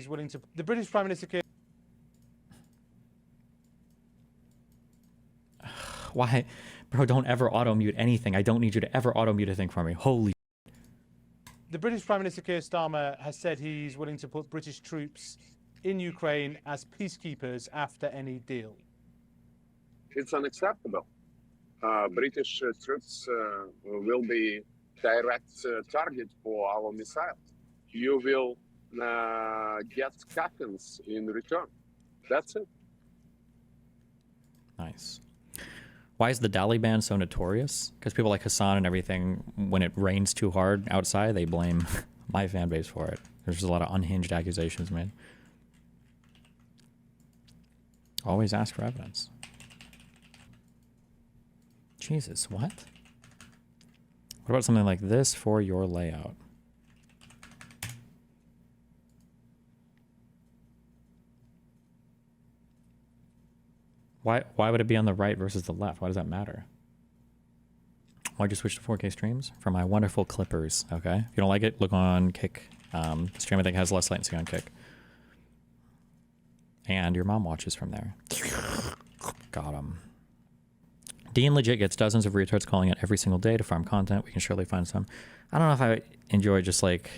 he's willing to... The British Prime Minister... Why? Bro, don't ever auto-mute anything. I don't need you to ever auto-mute a thing for me. Holy... The British Prime Minister Keir Starmer has said he's willing to put British troops in Ukraine as peacekeepers after any deal. It's unacceptable. British troops will be direct target for our missiles. You will get captains in return. That's it. Nice. Why is the Taliban so notorious? Because people like Hassan and everything, when it rains too hard outside, they blame my fan base for it. There's just a lot of unhinged accusations made. Always ask for evidence. Jesus, what? What about something like this for your layout? Why would it be on the right versus the left? Why does that matter? Why'd you switch to 4K streams? For my wonderful clippers, okay? If you don't like it, look on Kick. The stream I think has less latency on Kick. And your mom watches from there. Got him. Dean legit gets dozens of retards calling it every single day to farm content. We can surely find some. I don't know if I enjoy just like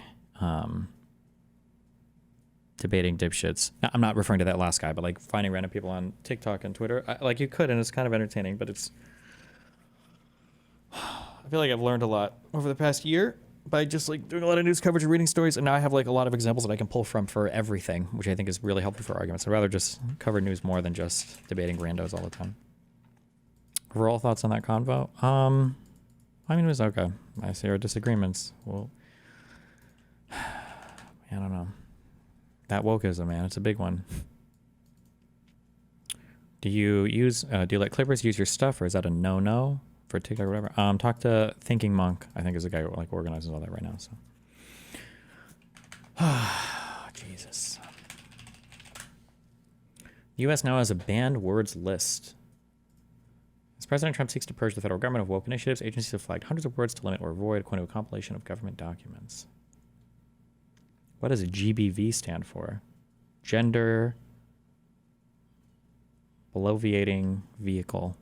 debating dipshits. I'm not referring to that last guy, but like finding random people on TikTok and Twitter. Like you could, and it's kind of entertaining, but it's... I feel like I've learned a lot over the past year by just like doing a lot of news coverage and reading stories, and now I have like a lot of examples that I can pull from for everything, which I think is really helpful for arguments. I'd rather just cover news more than just debating randos all the time. Overall thoughts on that convo? I mean, it was okay. I see our disagreements. Well, I don't know. That wokeism, man, it's a big one. Do you use, do you let Clippers use your stuff, or is that a no-no for TikTok or whatever? Talk to Thinking Monk, I think is the guy who like organizes all that right now, so. Jesus. U.S. now has a banned words list. As President Trump seeks to purge the federal government of woke initiatives, agencies have flagged hundreds of words to limit or avoid, according to a compilation of government documents. What does GBV stand for? Gender Bloviating Vehicle.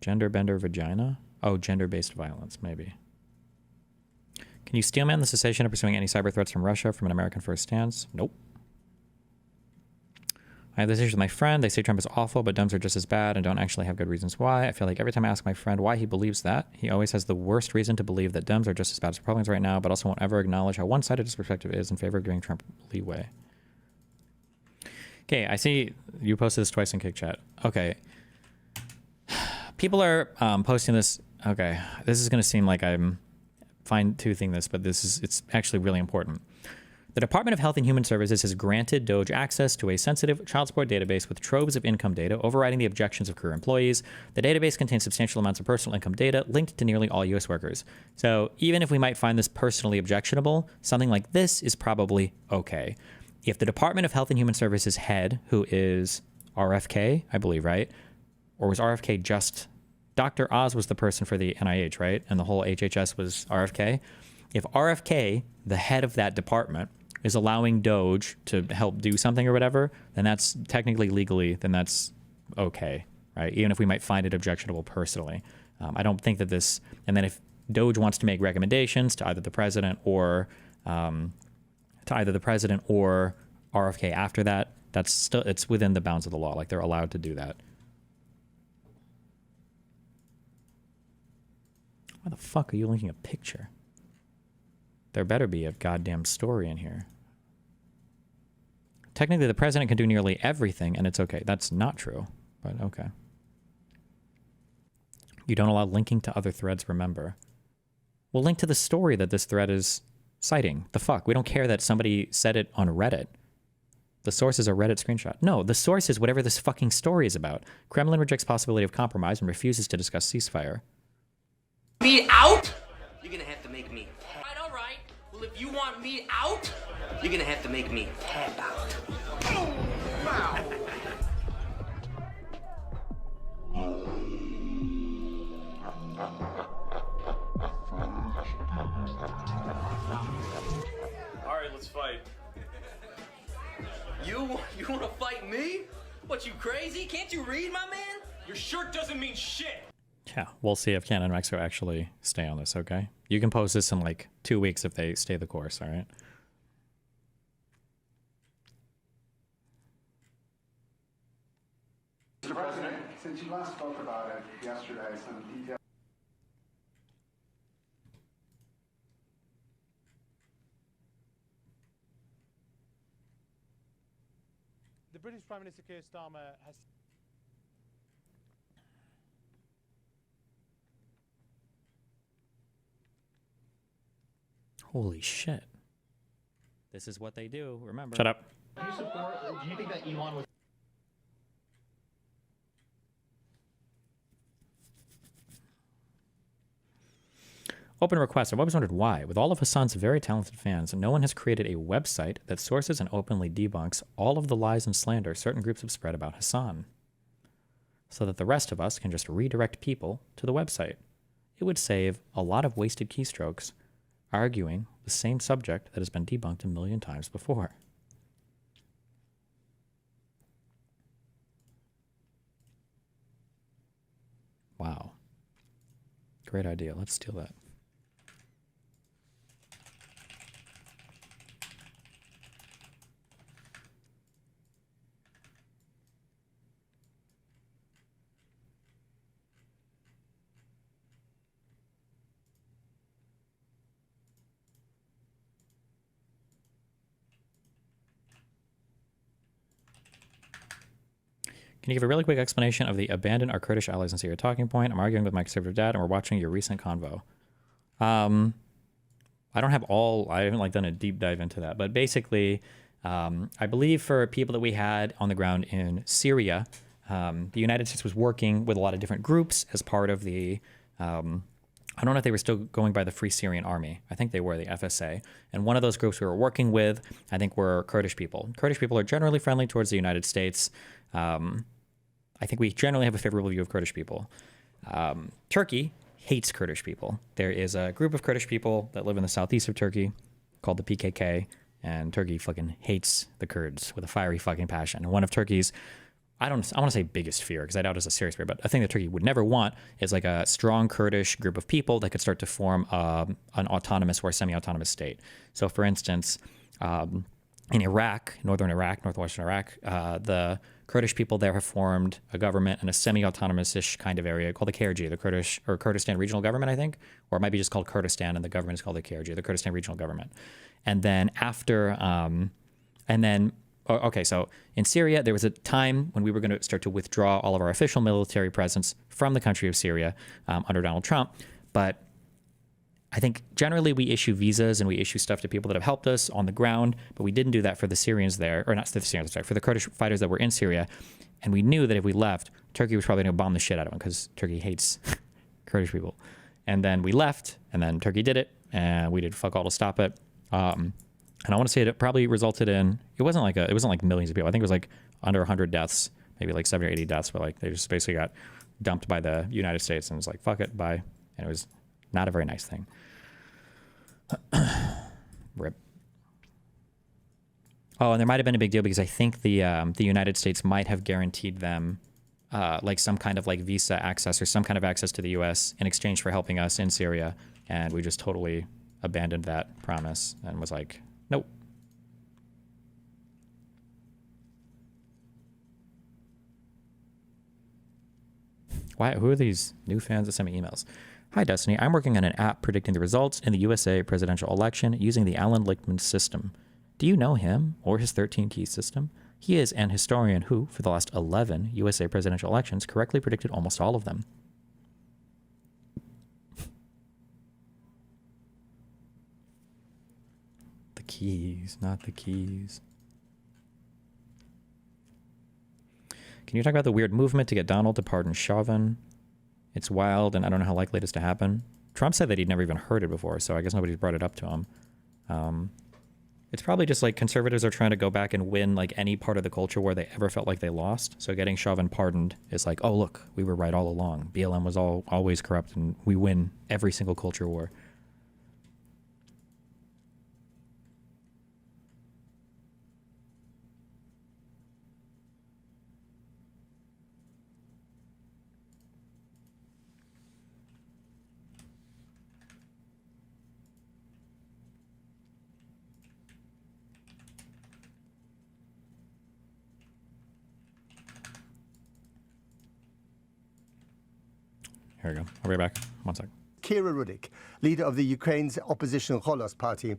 Gender bender vagina? Oh, gender-based violence, maybe. Can you steelman the cessation of pursuing any cyber threats from Russia from an American first stance? Nope. I have this issue with my friend. They say Trump is awful, but Dems are just as bad and don't actually have good reasons why. I feel like every time I ask my friend why he believes that, he always has the worst reason to believe that Dems are just as bad as Republicans right now, but also won't ever acknowledge how one-sided his perspective is in favor of giving Trump leeway. Okay, I see you posted this twice in Kick Chat. Okay. People are posting this. Okay, this is going to seem like I'm fine-toothing this, but it's actually really important. The Department of Health and Human Services has granted DOJ access to a sensitive child support database with troves of income data, overriding the objections of career employees. The database contains substantial amounts of personal income data linked to nearly all U.S. workers. So even if we might find this personally objectionable, something like this is probably okay. If the Department of Health and Human Services head, who is RFK, I believe, right? Or was RFK just... Dr. Oz was the person for the NIH, right? And the whole HHS was RFK. If RFK, the head of that department, is allowing Doge to help do something or whatever, then that's technically legally, then that's okay, right? Even if we might find it objectionable personally. I don't think that this, and then if Doge wants to make recommendations to either the president or RFK after that, that's still, it's within the bounds of the law. Like they're allowed to do that. Why the fuck are you linking a picture? There better be a goddamn story in here. Technically, the president can do nearly everything, and it's okay. That's not true, but okay. You don't allow linking to other threads, remember. We'll link to the story that this thread is citing. The fuck? We don't care that somebody said it on Reddit. The source is a Reddit screenshot. No, the source is whatever this fucking story is about. Kremlin rejects possibility of compromise and refuses to discuss ceasefire. Me out? You're gonna have to make me tap. All right. Well, if you want me out, you're gonna have to make me tap out. Oh, wow. Let's fight. You want to fight me? What, you crazy? Can't you read, my man? Your shirt doesn't mean shit. Yeah, we'll see if Canada and Mexico actually stay on this, okay? You can post this in like 2 weeks if they stay the course, all right? Mr. President, since you last spoke about it yesterday, some details. The British Prime Minister Keir Starmer has... Holy shit. This is what they do, remember. Shut up. Do you think that Elon was... Open request. I've always wondered why. With all of Hassan's very talented fans, no one has created a website that sources and openly debunks all of the lies and slander certain groups have spread about Hassan, so that the rest of us can just redirect people to the website. It would save a lot of wasted keystrokes arguing the same subject that has been debunked a million times before. Wow. Great idea. Let's steal that. Can you give a really quick explanation of the abandon our Kurdish allies in Syria talking point? I'm arguing with my conservative dad and we're watching your recent convo. I don't have I haven't like done a deep dive into that, but basically, I believe for people that we had on the ground in Syria, the United States was working with a lot of different groups as part of the, I don't know if they were still going by the Free Syrian Army. I think they were, the FSA. And one of those groups we were working with, I think, were Kurdish people. Kurdish people are generally friendly towards the United States. I think we generally have a favorable view of Kurdish people. Turkey hates Kurdish people. There is a group of Kurdish people that live in the southeast of Turkey called the PKK, and Turkey fucking hates the Kurds with a fiery fucking passion. And one of Turkey's, I want to say biggest fear, because I doubt it's a serious fear, but a thing that Turkey would never want is like a strong Kurdish group of people that could start to form an autonomous or semi-autonomous state. So for instance, in Iraq, northern Iraq, northwestern Iraq, the Kurdish people there have formed a government in a semi-autonomous-ish kind of area called the KRG, the Kurdish or Kurdistan Regional Government, I think, or it might be just called Kurdistan, and the government is called the KRG, the Kurdistan Regional Government. And then after, okay, so in Syria, there was a time when we were going to start to withdraw all of our official military presence from the country of Syria under Donald Trump, but I think generally we issue visas and we issue stuff to people that have helped us on the ground, but we didn't do that for the Syrians there, or not the Syrians, sorry, for the Kurdish fighters that were in Syria. And we knew that if we left, Turkey was probably going to bomb the shit out of them because Turkey hates Kurdish people. And then we left, and then Turkey did it, and we did fuck all to stop it. And I want to say it probably resulted in, it wasn't like millions of people. I think it was like under 100 deaths, maybe like 70 or 80 deaths, but like they just basically got dumped by the United States and was like, fuck it, bye. And it was not a very nice thing. Rip. Oh, and there might have been a big deal because I think the United States might have guaranteed them like some kind of like visa access or some kind of access to the U.S. in exchange for helping us in Syria, and we just totally abandoned that promise and was like, nope. Why? Who are these new fans that send me emails? Hi, Destiny. I'm working on an app predicting the results in the USA presidential election using the Alan Lichtman system. Do you know him or his 13-key system? He is an historian who, for the last 11 USA presidential elections, correctly predicted almost all of them. The keys, not the keys. Can you talk about the weird movement to get Donald to pardon Chauvin? It's wild, and I don't know how likely it is to happen. Trump said that he'd never even heard it before, so I guess nobody's brought it up to him. It's probably just like conservatives are trying to go back and win like any part of the culture where they ever felt like they lost. So getting Chauvin pardoned is like, oh, look, we were right all along. BLM was always corrupt, and we win every single culture war. Here we go. I'll be back. 1 sec. Kira Rudik, leader of the Ukraine's opposition Holos party.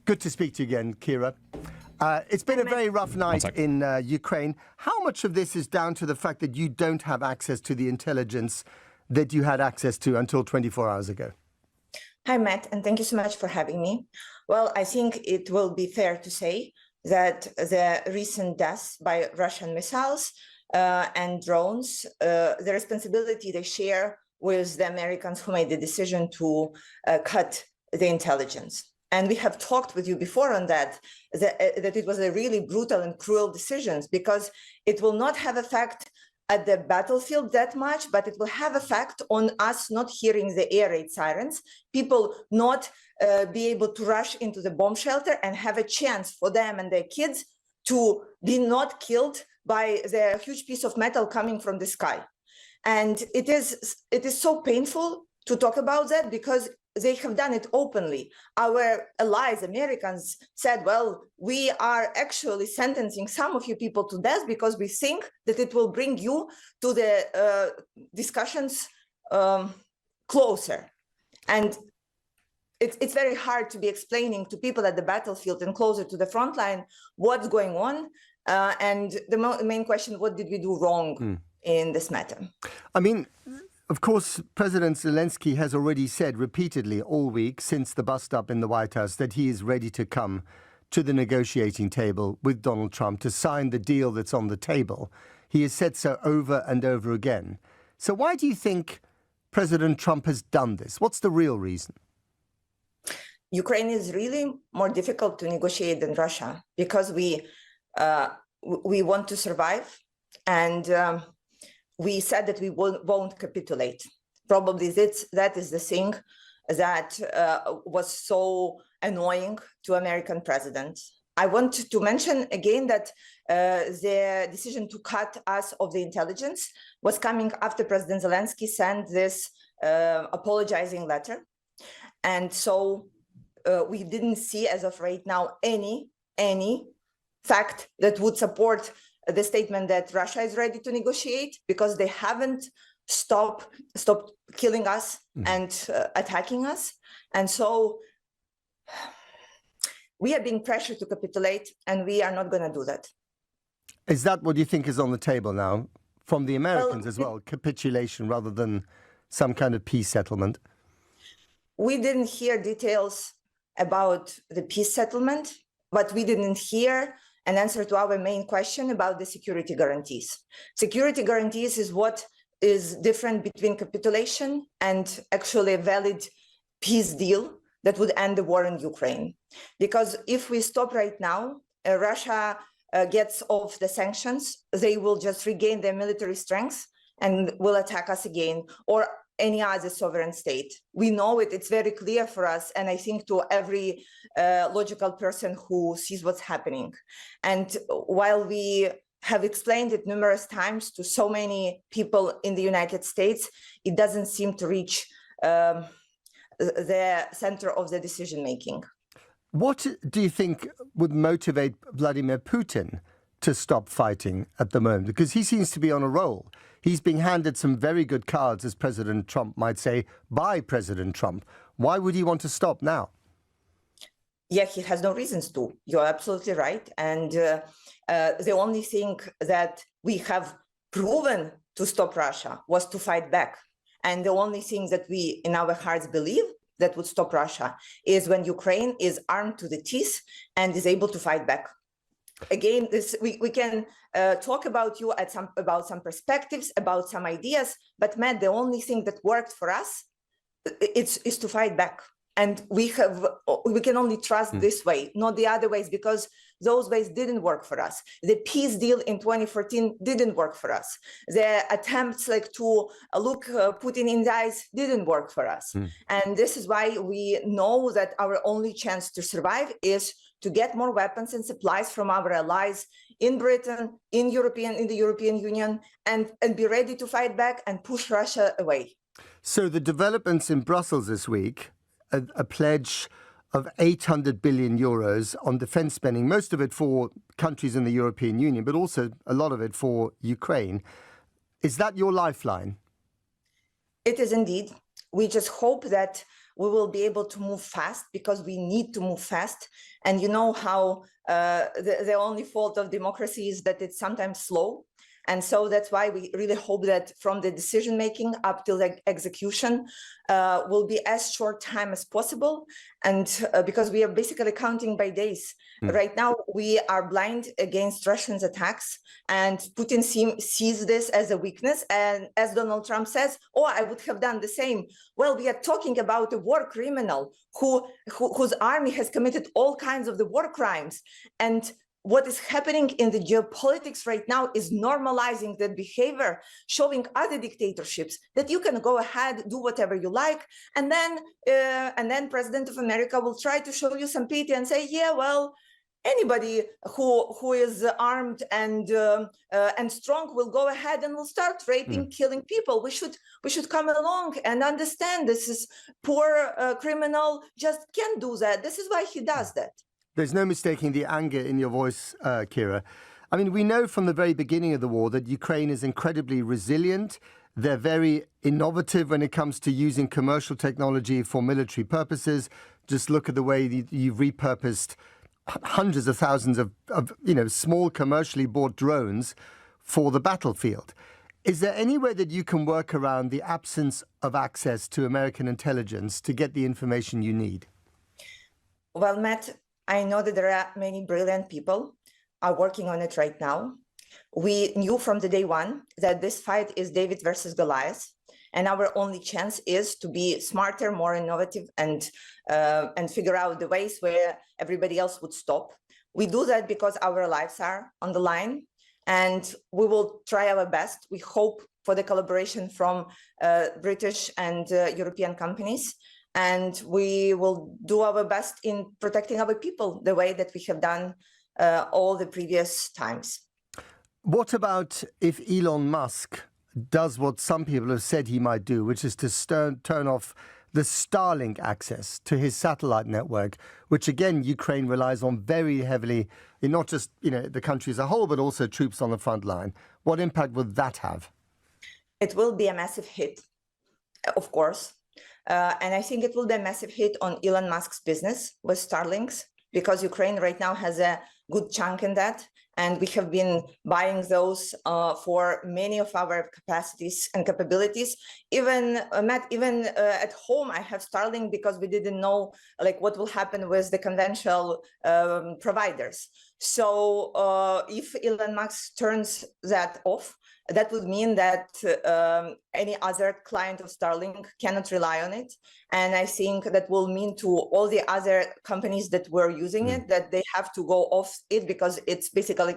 Good to speak to you again, Kira. It's been a very rough night in Ukraine. How much of this is down to the fact that you don't have access to the intelligence that you had access to until 24 hours ago? Hi, Matt, and thank you so much for having me. Well, I think it will be fair to say that the recent deaths by Russian missiles and drones, the responsibility they share with the Americans who made the decision to cut the intelligence. And we have talked with you before on that it was a really brutal and cruel decision because it will not have effect at the battlefield that much, but it will have effect on us not hearing the air raid sirens, people not be able to rush into the bomb shelter and have a chance for them and their kids to be not killed by the huge piece of metal coming from the sky. And it is so painful to talk about that because they have done it openly. Our allies, Americans, said, well, we are actually sentencing some of you people to death because we think that it will bring you to the discussions closer. And it's very hard to be explaining to people at the battlefield and closer to the front line what's going on. And the main question, what did we do wrong in this matter? I mean, of course, President Zelensky has already said repeatedly all week since the bust-up in the White House that he is ready to come to the negotiating table with Donald Trump to sign the deal that's on the table. He has said so over and over again. So why do you think President Trump has done this? What's the real reason? Ukraine is really more difficult to negotiate than Russia because we want to survive, and we said that we won't capitulate. Probably that is the thing that was so annoying to American presidents. I want to mention again that the decision to cut us of the intelligence was coming after President Zelensky sent this apologizing letter. And so we didn't see as of right now any fact that would support the statement that Russia is ready to negotiate because they haven't stopped killing us and attacking us. And so we are being pressured to capitulate, and we are not going to do that. Is that what you think is on the table now from the Americans as well, capitulation rather than some kind of peace settlement? We didn't hear details about the peace settlement, but we didn't hear an answer to our main question about the security guarantees. Security guarantees is what is different between capitulation and actually a valid peace deal that would end the war in Ukraine. Because if we stop right now, Russia gets off the sanctions, they will just regain their military strength and will attack us again, or any other sovereign state. We know it, it's very clear for us, and I think to every logical person who sees what's happening. And while we have explained it numerous times to so many people in the United States, it doesn't seem to reach the center of the decision-making. What do you think would motivate Vladimir Putin to stop fighting at the moment? Because he seems to be on a roll. He's being handed some very good cards, as President Trump might say, by President Trump. Why would he want to stop now? Yeah, he has no reasons to. You're absolutely right. And the only thing that we have proven to stop Russia was to fight back. And the only thing that we in our hearts believe that would stop Russia is when Ukraine is armed to the teeth and is able to fight back. Again, we can talk about some perspectives, about some ideas, but Matt, the only thing that worked for us is to fight back. And we can only trust this way, not the other ways, because those ways didn't work for us. The peace deal in 2014 didn't work for us. The attempts to look Putin in the eyes didn't work for us. And this is why we know that our only chance to survive is to get more weapons and supplies from our allies in Britain, in the European Union, and be ready to fight back and push Russia away. So the developments in Brussels this week, a pledge of 800 billion euros on defense spending, most of it for countries in the European Union, but also a lot of it for Ukraine. Is that your lifeline? It is indeed. We just hope that we will be able to move fast because we need to move fast. And you know how the only fault of democracy is that it's sometimes slow. And so that's why we really hope that from the decision making up till the execution will be as short time as possible. And because we are basically counting by days. Right now, we are blind against Russians' attacks, and Putin sees this as a weakness. And as Donald Trump says, oh, I would have done the same. Well, we are talking about a war criminal whose army has committed all kinds of the war crimes. And what is happening in the geopolitics right now is normalizing that behavior, showing other dictatorships that you can go ahead, do whatever you like, and then President of America will try to show you some pity and say, yeah, well, anybody who is armed and strong will go ahead and will start raping, killing people. We should come along and understand this is poor criminal just can't do that. This is why he does that. There's no mistaking the anger in your voice, Kira. I mean, we know from the very beginning of the war that Ukraine is incredibly resilient. They're very innovative when it comes to using commercial technology for military purposes. Just look at the way you've repurposed hundreds of thousands of small commercially bought drones for the battlefield. Is there any way that you can work around the absence of access to American intelligence to get the information you need? Well, Matt, I know that there are many brilliant people are working on it right now. We knew from the day one that this fight is David versus Goliath, and our only chance is to be smarter, more innovative, and figure out the ways where everybody else would stop. We do that because our lives are on the line, and we will try our best. We hope for the collaboration from British and European companies. And we will do our best in protecting our people the way that we have done all the previous times. What about if Elon Musk does what some people have said he might do, which is to turn off the Starlink access to his satellite network, which again, Ukraine relies on very heavily in not just the country as a whole, but also troops on the front line. What impact would that have? It will be a massive hit, of course. And I think it will be a massive hit on Elon Musk's business with Starlinks, because Ukraine right now has a good chunk in that. And we have been buying those for many of our capacities and capabilities. Even, Matt, at home, I have Starlink because we didn't know what will happen with the conventional providers. So if Elon Musk turns that off, that would mean that any other client of Starlink cannot rely on it. And I think that will mean to all the other companies that were using it, that they have to go off it, because it's basically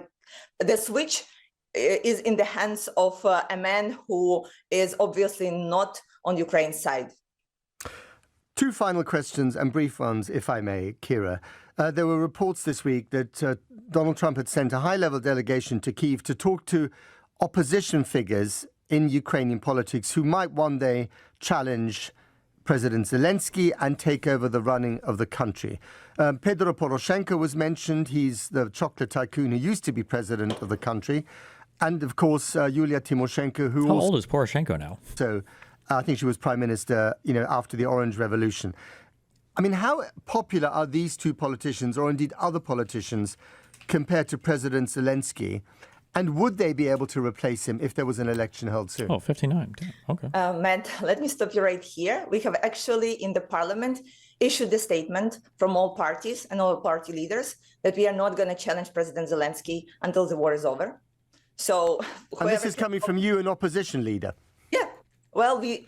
the switch is in the hands of a man who is obviously not on Ukraine's side. Two final questions, and brief ones, if I may, Kira. There were reports this week that Donald Trump had sent a high-level delegation to Kyiv to talk to opposition figures in Ukrainian politics who might one day challenge President Zelensky and take over the running of the country. Pedro Poroshenko was mentioned. He's the chocolate tycoon who used to be president of the country. And, of course, Yulia Tymoshenko, who How old is Poroshenko now? So I think she was prime minister, after the Orange Revolution. I mean, how popular are these two politicians, or indeed other politicians, compared to President Zelensky? And would they be able to replace him if there was an election held soon? Oh, 59. Damn. Okay. Matt, let me stop you right here. We have actually in the parliament issued a statement from all parties and all party leaders that we are not going to challenge President Zelensky until the war is over. So, and this is coming from you, an opposition leader. Yeah. Well, we,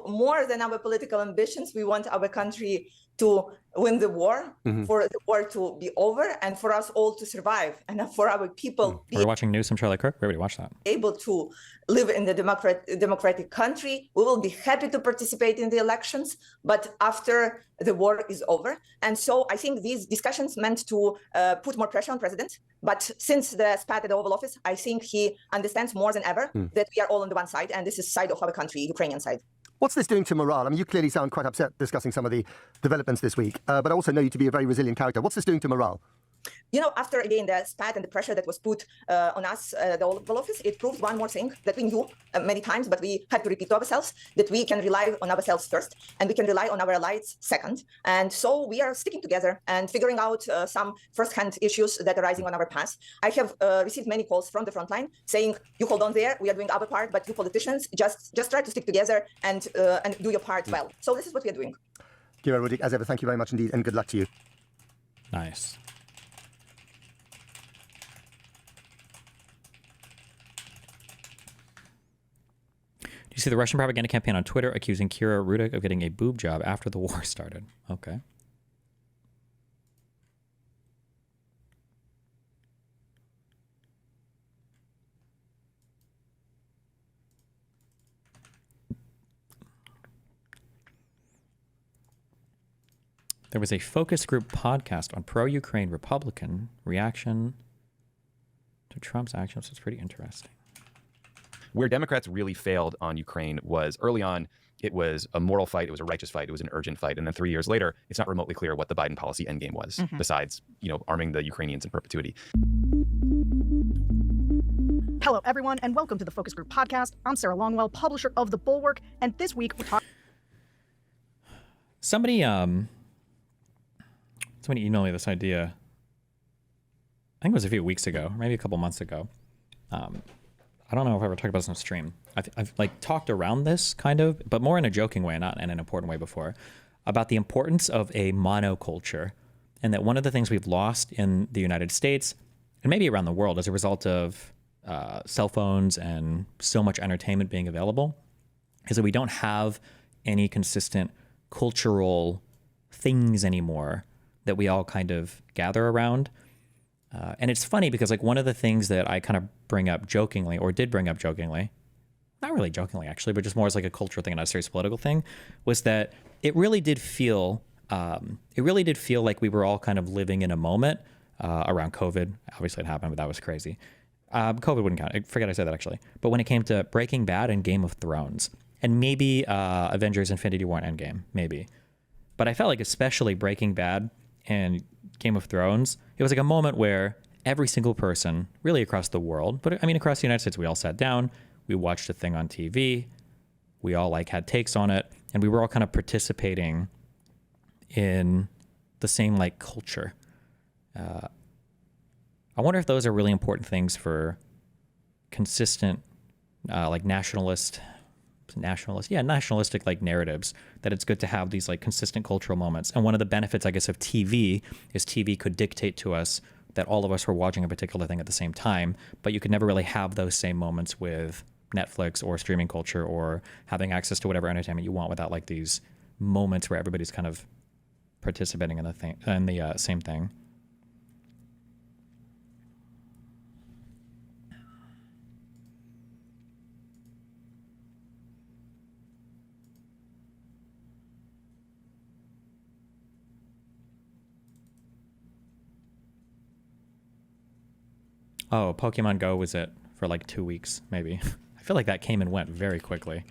more than our political ambitions, we want our country to win the war, for the war to be over, and for us all to survive, and for our people We're watching news from Charlie Kirk. We already watched that. Able to live in the democratic country. We will be happy to participate in the elections, but after the war is over. And so I think these discussions meant to put more pressure on President. But since the spat at the Oval Office, I think he understands more than ever that we are all on the one side, and this is side of our country, Ukrainian side. What's this doing to morale? I mean, you clearly sound quite upset discussing some of the developments this week, but I also know you to be a very resilient character. What's this doing to morale? After again the spat and the pressure that was put on us, the Oval Office, it proved one more thing that we knew many times, but we had to repeat to ourselves, that we can rely on ourselves first, and we can rely on our allies second. And so we are sticking together and figuring out some first-hand issues that are rising on our path. I have received many calls from the front line saying, you hold on there, we are doing our part, but you politicians just try to stick together and do your part well. So this is what we are doing. Kira Rudik, as ever, thank you very much indeed, and good luck to you. Nice. You see the Russian propaganda campaign on Twitter accusing Kira Rudik of getting a boob job after the war started. Okay. There was a focus group podcast on pro-Ukraine Republican reaction to Trump's actions. So it's pretty interesting. Where Democrats really failed on Ukraine was early on, it was a moral fight, it was a righteous fight, it was an urgent fight. And then 3 years later, it's not remotely clear what the Biden policy endgame was, besides, arming the Ukrainians in perpetuity. Hello, everyone, and welcome to the Focus Group Podcast. I'm Sarah Longwell, publisher of The Bulwark, and this week we're talking... Somebody emailed me this idea. I think it was a few weeks ago, maybe a couple months ago. I don't know if I ever talked about this on stream. I've talked around this kind of, but more in a joking way, not in an important way before, about the importance of a monoculture, and that one of the things we've lost in the United States and maybe around the world as a result of cell phones and so much entertainment being available is that we don't have any consistent cultural things anymore that we all kind of gather around. And it's funny because one of the things that I kind of bring up jokingly, or did bring up jokingly, not really jokingly actually, but just more as a cultural thing and not a serious political thing, was that it really did feel like we were all kind of living in a moment around COVID. Obviously it happened, but that was crazy. COVID wouldn't count. I forget I said that actually. But when it came to Breaking Bad and Game of Thrones, and maybe Avengers Infinity War and Endgame, maybe. But I felt like especially Breaking Bad and Game of Thrones, it was a moment where every single person, really across the world, but I mean across the United States, we all sat down, we watched a thing on TV, we all had takes on it, and we were all kind of participating in the same culture. I wonder if those are really important things for consistent nationalistic narratives, that it's good to have these consistent cultural moments. And one of the benefits, I guess, of TV is TV could dictate to us that all of us were watching a particular thing at the same time, but you could never really have those same moments with Netflix or streaming culture or having access to whatever entertainment you want without these moments where everybody's kind of participating in the same thing. Oh, Pokemon Go was it for 2 weeks, maybe. I feel like that came and went very quickly.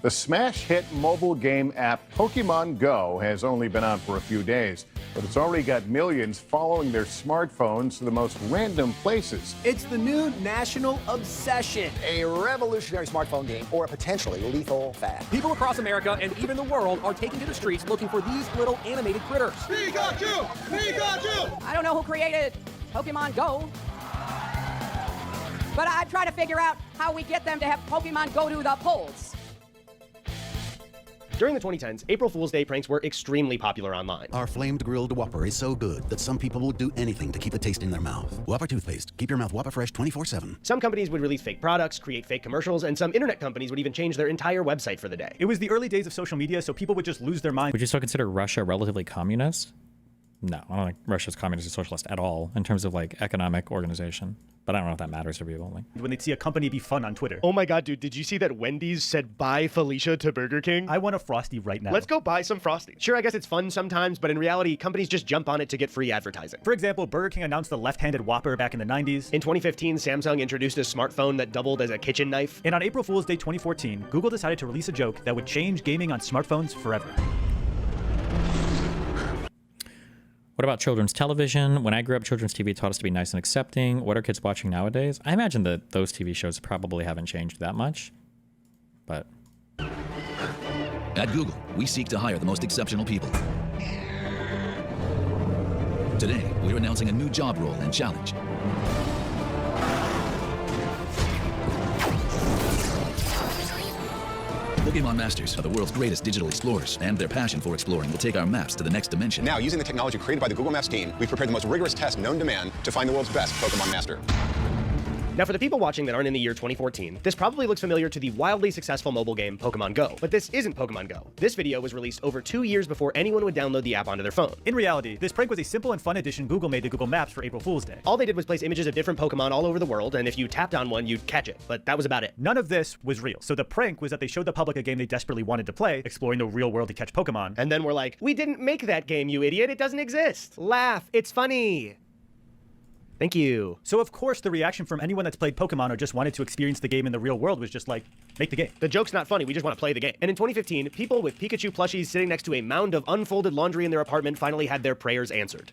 The smash hit mobile game app Pokemon Go has only been out for a few days, but it's already got millions following their smartphones to the most random places. It's the new national obsession. A revolutionary smartphone game or a potentially lethal fad. People across America and even the world are taking to the streets looking for these little animated critters. Pikachu! Pikachu! I don't know who created Pokemon Go, but I try to figure out how we get them to have Pokemon go to the polls. During the 2010s, April Fool's Day pranks were extremely popular online. Our flamed grilled Whopper is so good that some people will do anything to keep the taste in their mouth. Whopper toothpaste. Keep your mouth Whopper fresh 24/7. Some companies would release fake products, create fake commercials, and some internet companies would even change their entire website for the day. It was the early days of social media, so people would just lose their mind. Would you still consider Russia relatively communist? No, I don't think Russia's communist or socialist at all in terms of economic organization. But I don't know if that matters to people. When they'd see a company be fun on Twitter. Oh my god, dude, did you see that Wendy's said bye Felicia to Burger King? I want a Frosty right now. Let's go buy some Frosty. Sure, I guess it's fun sometimes, but in reality, companies just jump on it to get free advertising. For example, Burger King announced the left-handed Whopper back in the 90s. In 2015, Samsung introduced a smartphone that doubled as a kitchen knife. And on April Fool's Day 2014, Google decided to release a joke that would change gaming on smartphones forever. What about children's television? When I grew up, children's TV taught us to be nice and accepting. What are kids watching nowadays? I imagine that those TV shows probably haven't changed that much, but... At Google, we seek to hire the most exceptional people. Today, we're announcing a new job role and challenge. Pokemon Masters are the world's greatest digital explorers, and their passion for exploring will take our maps to the next dimension. Now, using the technology created by the Google Maps team, we've prepared the most rigorous test known to man to find the world's best Pokemon Master. Now, for the people watching that aren't in the year 2014, this probably looks familiar to the wildly successful mobile game Pokemon Go. But this isn't Pokemon Go. This video was released over 2 years before anyone would download the app onto their phone. In reality, this prank was a simple and fun addition Google made to Google Maps for April Fool's Day. All they did was place images of different Pokemon all over the world, and if you tapped on one, you'd catch it. But that was about it. None of this was real. So the prank was that they showed the public a game they desperately wanted to play, exploring the real world to catch Pokemon. And then we're like, we didn't make that game, you idiot. It doesn't exist. Laugh. It's funny. Thank you. So of course the reaction from anyone that's played Pokemon or just wanted to experience the game in the real world was just like, make the game. The joke's not funny, we just want to play the game. And in 2015, people with Pikachu plushies sitting next to a mound of unfolded laundry in their apartment finally had their prayers answered.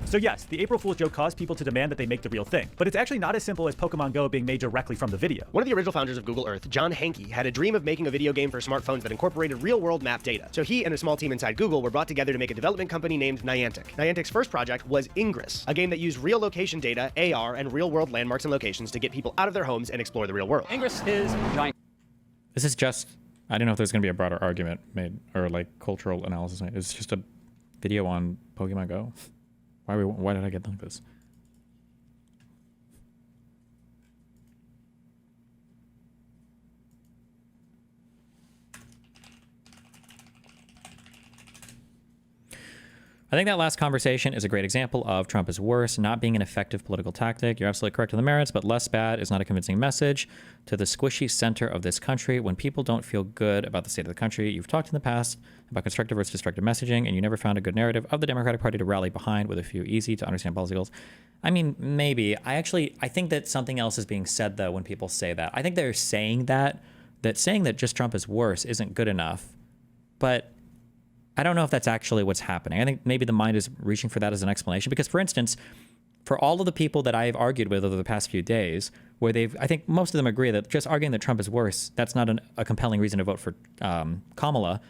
So yes, the April Fool's joke caused people to demand that they make the real thing, but it's actually not as simple as Pokemon Go being made directly from the video. One of the original founders of Google Earth, John Hankey, had a dream of making a video game for smartphones that incorporated real-world map data. So he and a small team inside Google were brought together to make a development company named Niantic. Niantic's first project was Ingress, a game that used real location data, AR, and real-world landmarks and locations to get people out of their homes and explore the real world. Ingress is giant. This is just... I didn't know if there's going to be a broader argument made, or like cultural analysis. It's just a video on Pokemon Go. Why did I get like this? I think that last conversation is a great example of Trump is worse, not being an effective political tactic. You're absolutely correct on the merits, but less bad is not a convincing message to the squishy center of this country. When people don't feel good about the state of the country, you've talked in the past about constructive versus destructive messaging, and you never found a good narrative of the Democratic Party to rally behind with a few easy to understand policy goals. I mean, maybe. I think that something else is being said, though, when people say that. I think they're saying that saying that just Trump is worse isn't good enough, but I don't know if that's actually what's happening. I think maybe the mind is reaching for that as an explanation because, for instance, for all of the people that I've argued with over the past few days, where I think most of them agree that just arguing that Trump is worse, that's not a compelling reason to vote for Kamala.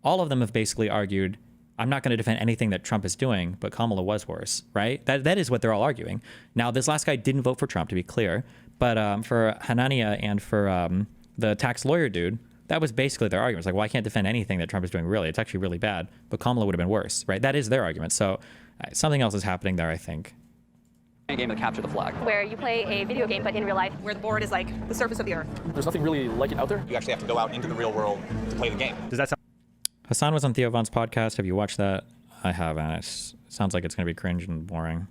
All of them have basically argued, I'm not going to defend anything that Trump is doing, but Kamala was worse, right? That is what they're all arguing. Now, this last guy didn't vote for Trump, to be clear, but for Hanania and for the tax lawyer dude, that was basically their argument. It's like, well, I can't defend anything that Trump is doing, really. It's actually really bad, but Kamala would have been worse, right? That is their argument. So something else is happening there, I think. A game to capture the flag. Where you play a video game, but in real life. Where the board is like the surface of the earth. There's nothing really like it out there. You actually have to go out into the real world to play the game. Does that sound... Hassan was on Theo Von's podcast. Have you watched that? I haven't. It sounds like it's going to be cringe and boring.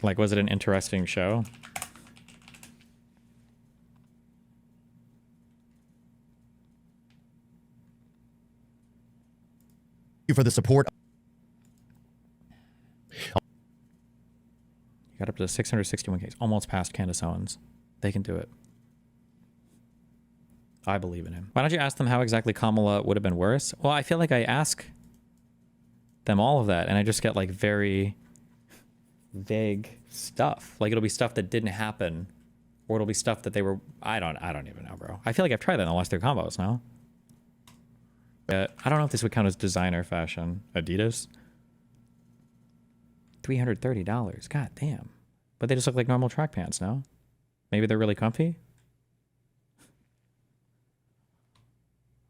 Was it an interesting show? For the support. You got up to 661K, almost past Candace Owens. They can do it. I believe in him. Why don't you ask them how exactly Kamala would have been worse? Well, I feel like I ask them all of that, and I just get like very vague stuff. Like it'll be stuff that didn't happen, or it'll be stuff that they were. I don't even know, bro. I feel like I've tried that in the last 3 combos now. I don't know if this would count as designer fashion. Adidas. $330. God damn. But they just look like normal track pants now. Maybe they're really comfy.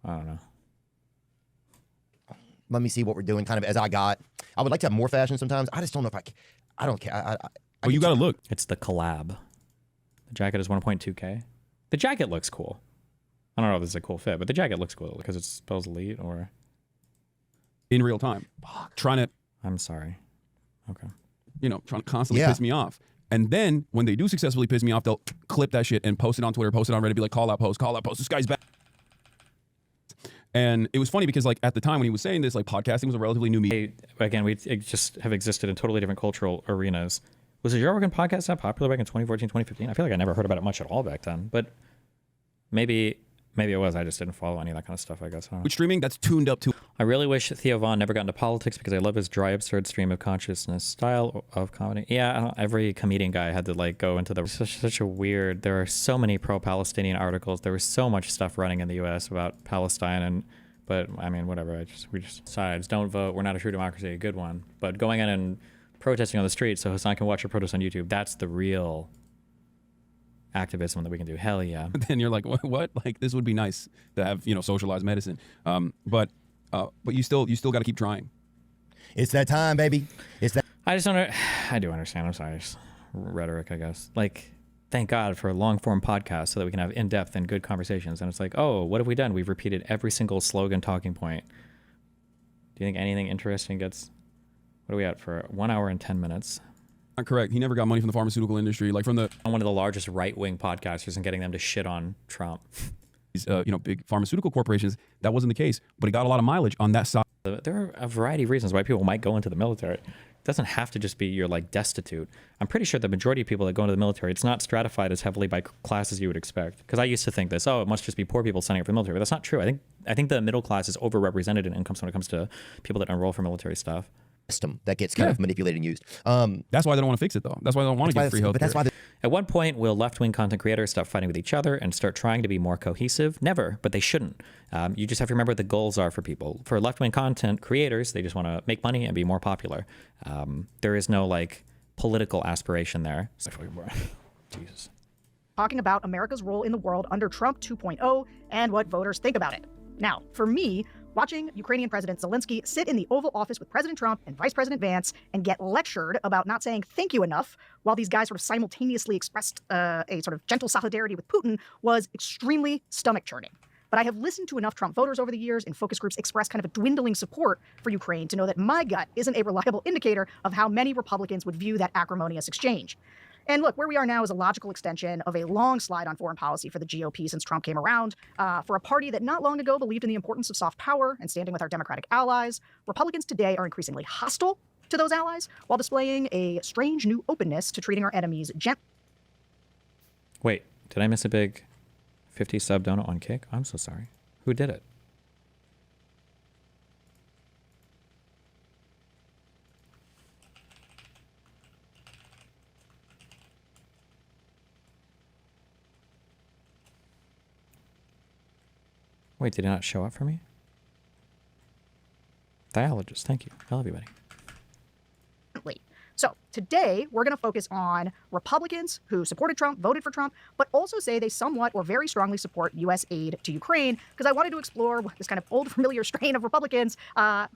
I don't know. Let me see what we're doing kind of as I got. I would like to have more fashion sometimes. I just don't know if I don't care. Oh, you got to look. It's the collab. The jacket is 1.2K. The jacket looks cool. I don't know if this is a cool fit, but the jacket looks cool because it spells elite or... In real time. Trying to... I'm sorry. Okay. Trying to constantly piss me off. And then when they do successfully piss me off, they'll clip that shit and post it on Twitter, post it on Reddit, be like, call out post, this guy's bad. And it was funny because like at the time when he was saying this, like podcasting was a relatively new medium. Again, we just have existed in totally different cultural arenas. Was the Joe Rogan podcast that popular back in 2014, 2015? I feel like I never heard about it much at all back then, but maybe it was. I just didn't follow any of that kind of stuff, I guess. I don't know. With streaming, that's tuned up to. I really wish Theo Von never got into politics because I love his dry, absurd stream of consciousness style of comedy. Yeah, I don't, every comedian guy had to like go into the such a weird. There are so many pro-Palestinian articles. There was so much stuff running in the U.S. about Palestine, but I mean, whatever. We just sides. Don't vote. We're not a true democracy. A good one. But going in and protesting on the street so Hassan can watch your protest on YouTube. That's the real activism that we can do. Hell yeah. Then you're like, what? Like this would be nice to have, socialized medicine. But you still got to keep trying. It's that time, baby. It's that. I do understand. I'm sorry. It's rhetoric, I guess. Like, thank God for a long form podcast so that we can have in-depth and good conversations. And it's like, oh, what have we done? We've repeated every single slogan talking point. Do you think anything interesting gets, what are we at for 1 hour and 10 minutes? Not correct. He never got money from the pharmaceutical industry, like from the one of the largest right-wing podcasters and getting them to shit on Trump. These, big pharmaceutical corporations. That wasn't the case, but he got a lot of mileage on that side. There are a variety of reasons why people might go into the military. It doesn't have to just be you're like destitute. I'm pretty sure the majority of people that go into the military, it's not stratified as heavily by classes you would expect. Because I used to think this, it must just be poor people signing up for the military. But that's not true. I think the middle class is overrepresented in incomes when it comes to people that enroll for military stuff. System that gets kind of manipulated and used. That's why they don't want to fix it, though. That's why they don't want to give free health. But that's why. At one point, will left-wing content creators stop fighting with each other and start trying to be more cohesive? Never, but they shouldn't. You just have to remember what the goals are for people. For left-wing content creators, they just want to make money and be more popular. There is no like political aspiration there. Jesus. Talking about America's role in the world under Trump 2.0 and what voters think about it. Now, for me, watching Ukrainian President Zelensky sit in the Oval Office with President Trump and Vice President Vance and get lectured about not saying thank you enough while these guys sort of simultaneously expressed a sort of gentle solidarity with Putin was extremely stomach-churning. But I have listened to enough Trump voters over the years and focus groups express kind of a dwindling support for Ukraine to know that my gut isn't a reliable indicator of how many Republicans would view that acrimonious exchange. And look, where we are now is a logical extension of a long slide on foreign policy for the GOP since Trump came around. For a party that not long ago believed in the importance of soft power and standing with our Democratic allies, Republicans today are increasingly hostile to those allies while displaying a strange new openness to treating our enemies gently. Wait, did I miss a big 50 sub donut on Kick? I'm so sorry. Who did it? Wait, did it not show up for me? Dialogist, thank you. I love you, buddy. So today, we're going to focus on Republicans who supported Trump, voted for Trump, but also say they somewhat or very strongly support U.S. aid to Ukraine, because I wanted to explore this kind of old familiar strain of Republicans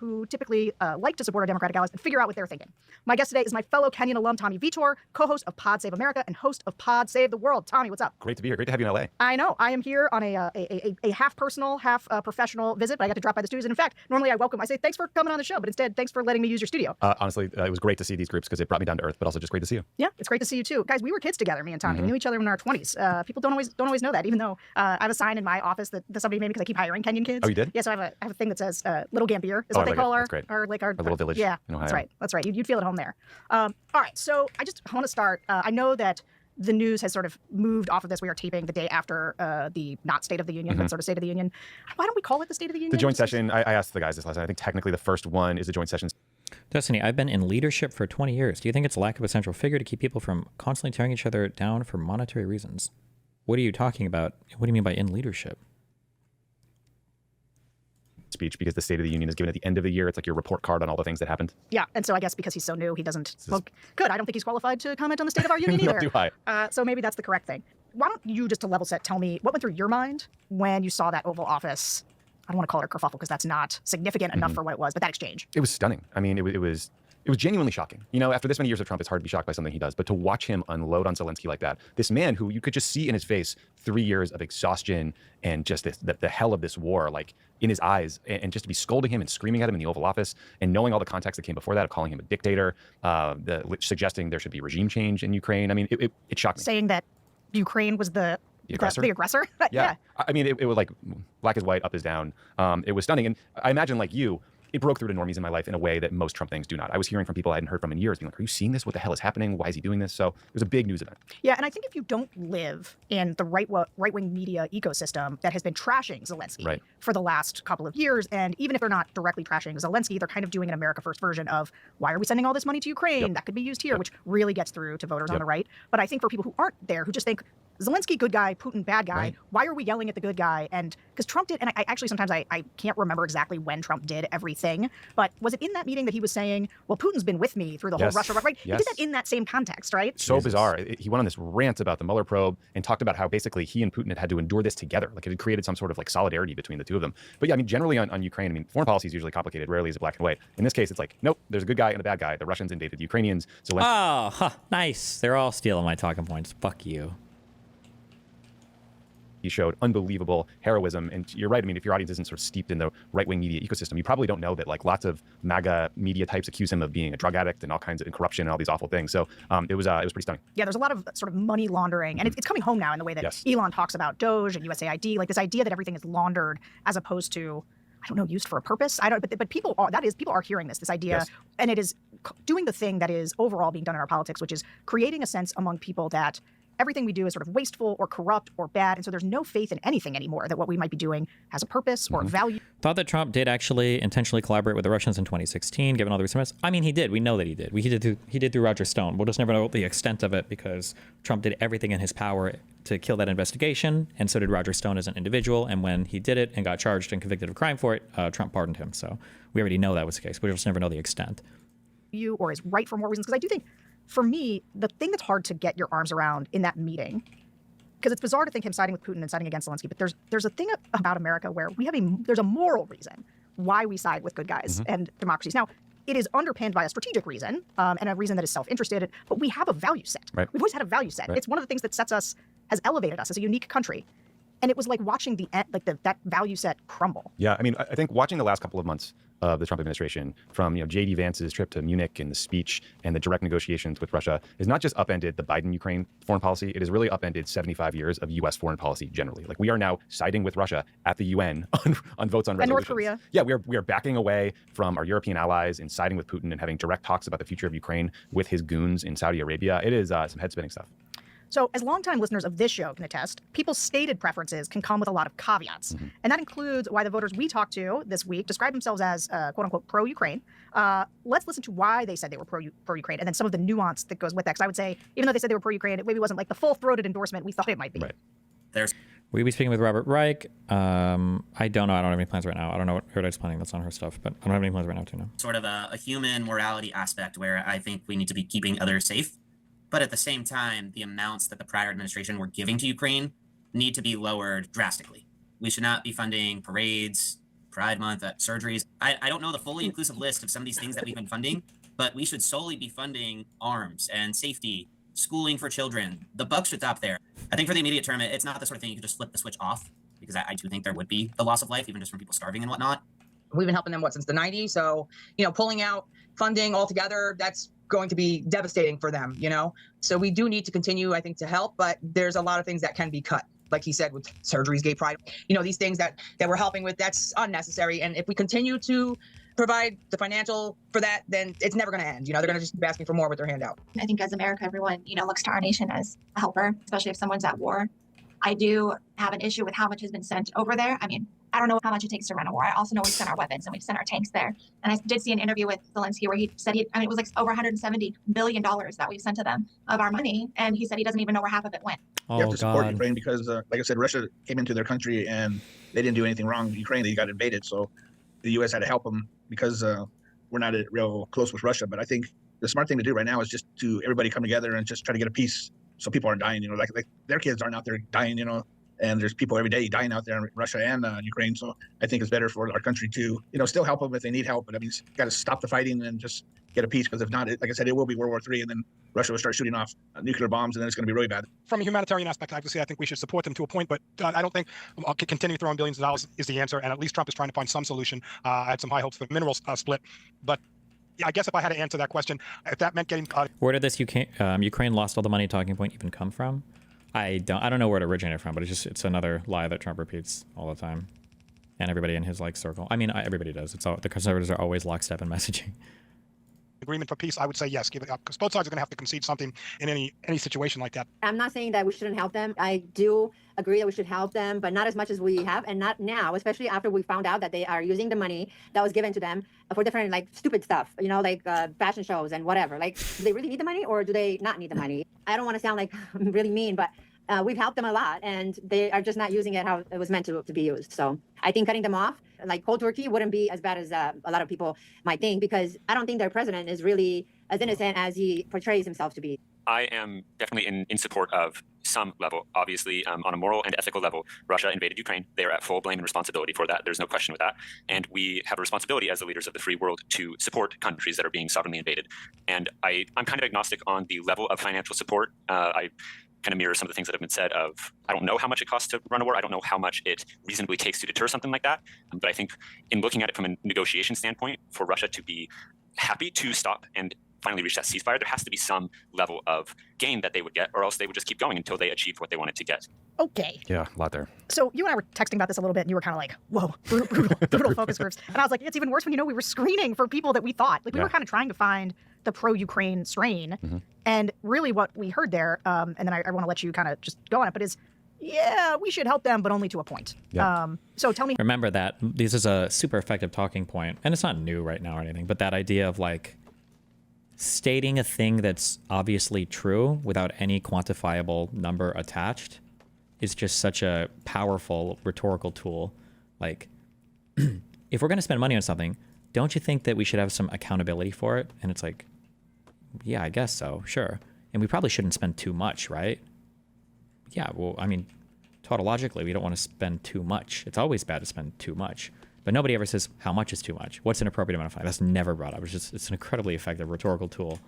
who typically like to support our Democratic allies and figure out what they're thinking. My guest today is my fellow Kenyan alum, Tommy Vitor, co-host of Pod Save America and host of Pod Save the World. Tommy, what's up? Great to be here. Great to have you in L.A. I know. I am here on a half personal, half professional visit, but I got to drop by the studios. And in fact, normally I say thanks for coming on the show, but instead, thanks for letting me use your studio. Honestly, it was great to see these groups because it brought me down to earth, but also just great to see you. Yeah, it's great to see you too. Guys, we were kids together, me and Tommy. We knew each other in our 20s. People don't always know that, even though I have a sign in my office that somebody made me because I keep hiring Kenyan kids. Oh, you did? Yeah, so I have a thing that says Little Gambier is what they call our little village. Yeah, in Ohio. That's right. You'd feel at home there. All right, so I want to start. I know that the news has sort of moved off of this. We are taping the day after the not State of the Union, but sort of State of the Union. Why don't we call it the State of the Union? The joint session, I asked the guys this last night. I think technically the first one is the joint session. Destiny, I've been in leadership for 20 years. Do you think it's lack of a central figure to keep people from constantly tearing each other down for monetary reasons? What are you talking about? What do you mean by in leadership? Speech, because the State of the Union is given at the end of the year. It's like your report card on all the things that happened. Yeah, and so I guess because he's so new, he doesn't. Well, good. I don't think he's qualified to comment on the state of our union either. Nor do I. So maybe that's the correct thing. Why don't you, just to level set, tell me what went through your mind when you saw that Oval Office? I don't want to call it a kerfuffle because that's not significant enough for what it was, but that exchange. It was stunning. I mean, it was genuinely shocking. You know, after this many years of Trump, it's hard to be shocked by something he does, but to watch him unload on Zelensky like that, this man who you could just see in his face 3 years of exhaustion and just the hell of this war, like in his eyes, and just to be scolding him and screaming at him in the Oval Office and knowing all the context that came before that of calling him a dictator, suggesting there should be regime change in Ukraine. I mean, it shocked me. Saying that Ukraine was the The aggressor? The aggressor? Yeah. I mean, it was like black is white, up is down. It was stunning. And I imagine, like you, it broke through to normies in my life in a way that most Trump things do not. I was hearing from people I hadn't heard from in years, being like, are you seeing this? What the hell is happening? Why is he doing this? So it was a big news event. Yeah, and I think if you don't live in the right-wing media ecosystem that has been trashing Zelensky for the last couple of years, and even if they're not directly trashing Zelensky, they're kind of doing an America First version of, why are we sending all this money to Ukraine? That could be used here, which really gets through to voters on the right. But I think for people who aren't there, who just think, Zelensky, good guy, Putin, bad guy. Why are we yelling at the good guy? And because Trump did, and I actually sometimes I can't remember exactly when Trump did everything, but was it in that meeting that he was saying, well, Putin's been with me through the whole Russia, right? He did that in that same context, right? So bizarre. He went on this rant about the Mueller probe and talked about how basically he and Putin had to endure this together. Like it had created some sort of like solidarity between the two of them. But yeah, I mean, generally on Ukraine, I mean, foreign policy is usually complicated. Rarely is it black and white. In this case, it's like, nope, there's a good guy and a bad guy. The Russians invaded the Ukrainians. Nice. They're all stealing my talking points. Fuck you. He showed unbelievable heroism. And you're right. I mean, if your audience isn't sort of steeped in the right-wing media ecosystem, you probably don't know that like lots of MAGA media types accuse him of being a drug addict and all kinds of corruption and all these awful things. So it was pretty stunning. Yeah, there's a lot of sort of money laundering, and it's coming home now in the way that Elon talks about Doge and USAID, like this idea that everything is laundered as opposed to, I don't know, used for a purpose. But people are hearing this idea, and it is doing the thing that is overall being done in our politics, which is creating a sense among people that everything we do is sort of wasteful or corrupt or bad, and so there's no faith in anything anymore, that what we might be doing has a purpose or a value. Thought that Trump did actually intentionally collaborate with the Russians in 2016, given all the recent events. I mean, he did. We know that he did. He did through Roger Stone. We'll just never know the extent of it because Trump did everything in his power to kill that investigation, and so did Roger Stone as an individual. And when he did it and got charged and convicted of crime for it, Trump pardoned him. So we already know that was the case. We just never know the extent. Or is right for more reasons, because I do think, for me, the thing that's hard to get your arms around in that meeting, because it's bizarre to think him siding with Putin and siding against Zelensky, but there's a thing about America where there's a moral reason why we side with good guys and democracies. Now, it is underpinned by a strategic reason and a reason that is self-interested, but we have a value set. We've always had a value set. It's one of the things that has elevated us as a unique country. And it was like watching that value set crumble. Yeah, I mean, I think watching the last couple of months of the Trump administration, from J.D. Vance's trip to Munich and the speech and the direct negotiations with Russia, has not just upended the Biden-Ukraine foreign policy, it has really upended 75 years of U.S. foreign policy generally. Like, we are now siding with Russia at the UN on votes on resolutions. And North Korea. Yeah, we are backing away from our European allies and siding with Putin and having direct talks about the future of Ukraine with his goons in Saudi Arabia. It is some head-spinning stuff. So as longtime listeners of this show can attest, people's stated preferences can come with a lot of caveats. And that includes why the voters we talked to this week describe themselves as, quote-unquote, pro-Ukraine. Let's listen to why they said they were pro-Ukraine and then some of the nuance that goes with that. Because I would say, even though they said they were pro-Ukraine, it maybe wasn't like the full-throated endorsement we thought it might be. We'll be speaking with Robert Reich. I don't know. I don't have any plans right now. I don't know what Paradise planning. That's on her stuff, but I don't have any plans right now to know. Sort of a human morality aspect where I think we need to be keeping others safe. But at the same time, the amounts that the prior administration were giving to Ukraine need to be lowered drastically. We should not be funding parades, Pride Month, surgeries. I don't know the fully inclusive list of some of these things that we've been funding, but we should solely be funding arms and safety, schooling for children. The buck should stop there. I think for the immediate term, it's not the sort of thing you can just flip the switch off, because I do think there would be the loss of life, even just from people starving and whatnot. We've been helping them, since the 90s? So, pulling out funding altogether, that's going to be devastating for them, So we do need to continue, I think, to help, but there's a lot of things that can be cut. Like he said, with surgeries, gay pride, these things that we're helping with, that's unnecessary. And if we continue to provide the financial for that, then it's never going to end. They're going to just keep asking for more with their hand out. I think as America, everyone, looks to our nation as a helper, especially if someone's at war. I do have an issue with how much has been sent over there. I mean, I don't know how much it takes to run a war. I also know we've sent our weapons and we've sent our tanks there. And I did see an interview with Zelensky where he said it was like over $170 billion that we've sent to them of our money. And he said he doesn't even know where half of it went. You have to support Ukraine because, like I said, Russia came into their country and they didn't do anything wrong. Ukraine, they got invaded. So the U.S. had to help them because we're not real close with Russia. But I think the smart thing to do right now is just to everybody come together and just try to get a peace so people aren't dying. Like their kids aren't out there dying, and there's people every day dying out there in Russia and Ukraine. So I think it's better for our country to, still help them if they need help. But I mean, got to stop the fighting and just get a peace, because if not, like I said, it will be World War III, and then Russia will start shooting off nuclear bombs, and then it's going to be really bad. From a humanitarian aspect, obviously, I think we should support them to a point, but I don't think continuing throwing billions of dollars is the answer. And at least Trump is trying to find some solution. I had some high hopes for the minerals split, but I guess if I had to answer that question, if that meant getting... Where did this Ukraine lost all the money talking point even come from? I don't know where it originated from, but it's another lie that Trump repeats all the time, and everybody in his like circle. I mean, everybody does. It's all the conservatives are always lockstep in messaging. Agreement for peace, I would say yes, give it up, because both sides are going to have to concede something in any situation like that. I'm not saying that we shouldn't help them. I do agree that we should help them, but not as much as we have, and not now, especially after we found out that they are using the money that was given to them for different like stupid stuff, you know, like fashion shows and whatever. Like, do they really need the money or do they not need the money? I don't want to sound like I'm really mean, but we've helped them a lot, and they are just not using it how it was meant to be used. So I think cutting them off, like cold turkey, wouldn't be as bad as a lot of people might think, because I don't think their president is really as innocent as he portrays himself to be. I am definitely in support of some level. Obviously, on a moral and ethical level, Russia invaded Ukraine. They are at full blame and responsibility for that. There's no question with that. And we have a responsibility as the leaders of the free world to support countries that are being sovereignly invaded. And I'm kind of agnostic on the level of financial support. I kind of mirror some of the things that have been said of, I don't know how much it costs to run a war. I don't know how much it reasonably takes to deter something like that. But I think in looking at it from a negotiation standpoint, for Russia to be happy to stop and finally reach that ceasefire, there has to be some level of gain that they would get, or else they would just keep going until they achieved what they wanted to get. Okay. Yeah, a lot there. So you and I were texting about this a little bit, and you were kind of like, whoa, brutal focus groups. And I was like, it's even worse when, we were screening for people that we thought. Like, we were kind of trying to find the pro-Ukraine strain. Mm-hmm. And really what we heard there, and then I want to let you kind of just go on it, but is, yeah, we should help them, but only to a point. Yeah. So tell me. Remember that this is a super effective talking point, and it's not new right now or anything, but that idea of like stating a thing that's obviously true without any quantifiable number attached is just such a powerful rhetorical tool. Like, if we're going to spend money on something, don't you think that we should have some accountability for it? And it's like, yeah, I guess so, sure. And we probably shouldn't spend too much, right? Yeah, well, I mean, tautologically, we don't want to spend too much. It's always bad to spend too much. But nobody ever says how much is too much. What's an appropriate amount of money? That's never brought up. It's an incredibly effective rhetorical tool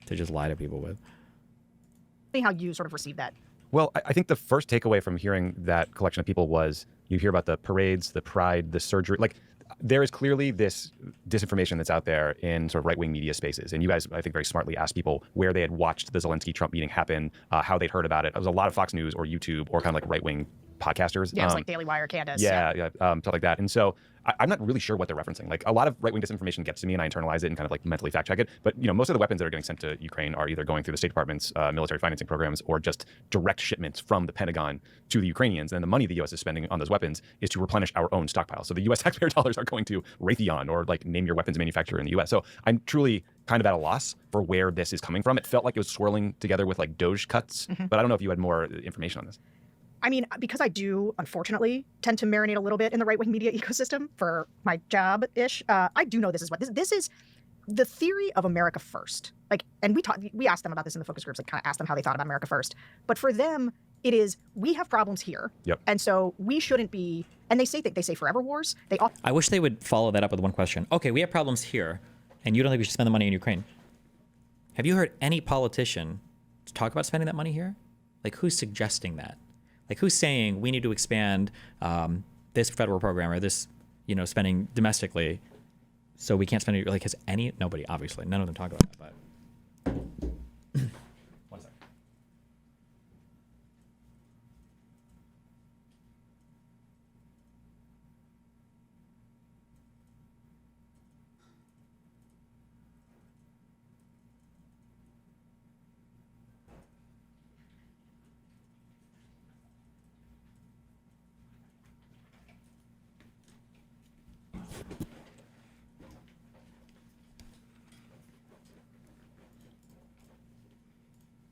to just lie to people with. Tell me how you sort of received that. Well, I think the first takeaway from hearing that collection of people was you hear about the parades, the pride, the surgery. Like, there is clearly this disinformation that's out there in sort of right-wing media spaces. And you guys, I think, very smartly asked people where they had watched the Zelensky-Trump meeting happen, how they'd heard about it. It was a lot of Fox News or YouTube or kind of like right-wing podcasters. Yeah, it was like Daily Wire, Candace. Yeah, stuff like that. And so I'm not really sure what they're referencing. Like, a lot of right-wing disinformation gets to me and I internalize it and kind of like mentally fact check it. But, most of the weapons that are getting sent to Ukraine are either going through the State Department's military financing programs or just direct shipments from the Pentagon to the Ukrainians. And the money the U.S. is spending on those weapons is to replenish our own stockpile. So the U.S. taxpayer dollars are going to Raytheon or like name your weapons manufacturer in the U.S. So I'm truly kind of at a loss for where this is coming from. It felt like it was swirling together with like Doge cuts, but I don't know if you had more information on this. I mean, because I do, unfortunately, tend to marinate a little bit in the right-wing media ecosystem for my job-ish, I do know this is what this is the theory of America first. Like, and we asked them about this in the focus groups, like kind of asked them how they thought about America first. But for them, it is, we have problems here. Yep. And so we shouldn't be, and they say forever wars. I wish they would follow that up with one question. Okay, we have problems here, and you don't think we should spend the money in Ukraine. Have you heard any politician talk about spending that money here? Like, who's suggesting that? Like, who's saying we need to expand this federal program or this, spending domestically, so we can't spend it? Like, has nobody, obviously, none of them talk about that, but. One second.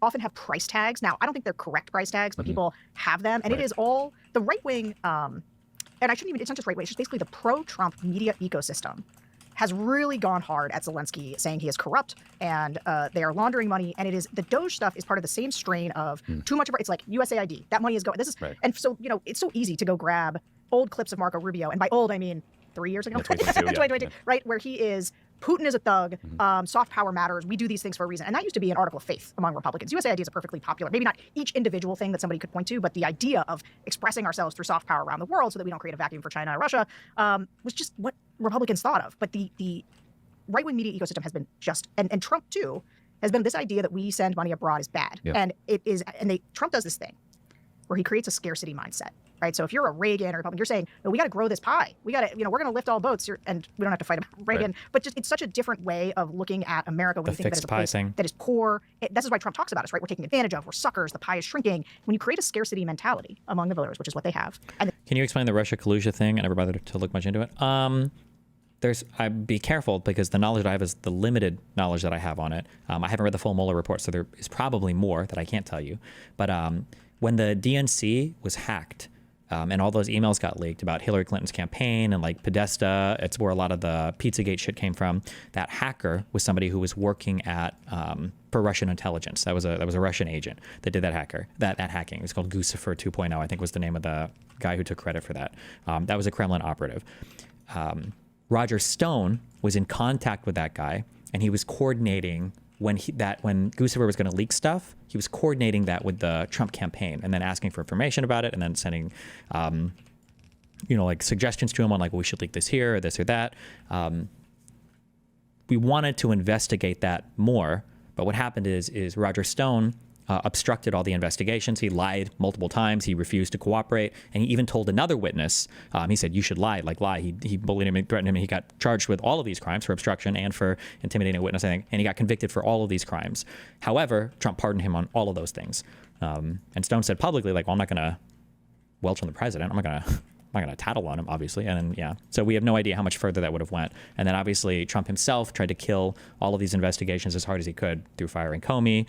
Often have price tags. Now, I don't think they're correct price tags, but people have them. And it is all the right-wing, and it's not just right-wing, it's just basically the pro-Trump media ecosystem has really gone hard at Zelensky, saying he is corrupt and they are laundering money. And it is, the Doge stuff is part of the same strain of too much of it. It's like USAID, that money is going, and so, it's so easy to go grab old clips of Marco Rubio. And by old, I mean 3 years ago, 2022, right? Where he is, Putin is a thug, soft power matters, we do these things for a reason. And that used to be an article of faith among Republicans. USAID is a perfectly popular, maybe not each individual thing that somebody could point to, but the idea of expressing ourselves through soft power around the world so that we don't create a vacuum for China and Russia was just what Republicans thought of. But the right-wing media ecosystem has been just, and Trump too, has been this idea that we send money abroad is bad. Yeah. And it is, and Trump does this thing where he creates a scarcity mindset, right? So if you're a Reagan or Republican, you're saying, no, we got to grow this pie. We got to, we're going to lift all boats. And we don't have to fight about Reagan, but just it's such a different way of looking at America when you think of it as a place that is poor. This is why Trump talks about us, right? We're taking advantage of, we're suckers, the pie is shrinking. When you create a scarcity mentality among the voters, which is what they have. And can you explain the Russia collusion thing? I never bothered to look much into it. I'd be careful because the knowledge that I have is the limited knowledge that I have on it. I haven't read the full Mueller report, so there is probably more that I can't tell you. But when the DNC was hacked and all those emails got leaked about Hillary Clinton's campaign and like Podesta, it's where a lot of the Pizzagate shit came from. That hacker was somebody who was working at for Russian intelligence. That was a Russian agent that did that hacking. It was called Guccifer 2.0, I think was the name of the guy who took credit for that. That was a Kremlin operative. Roger Stone was in contact with that guy, and he was coordinating when Guccifer was going to leak stuff. He was coordinating that with the Trump campaign, and then asking for information about it, and then sending, like suggestions to him on like, well, we should leak this here or this or that. We wanted to investigate that more, but what happened is Roger Stone obstructed all the investigations. He lied multiple times. He refused to cooperate. And he even told another witness, he said, you should lie, lie. He bullied him and threatened him. And he got charged with all of these crimes for obstruction and for intimidating a witness, I think. And he got convicted for all of these crimes. However, Trump pardoned him on all of those things. And Stone said publicly, like, well, I'm not going to welch on the president. I'm not going to tattle on him, obviously. And then, yeah, so we have no idea how much further that would have went. And then obviously Trump himself tried to kill all of these investigations as hard as he could through firing Comey,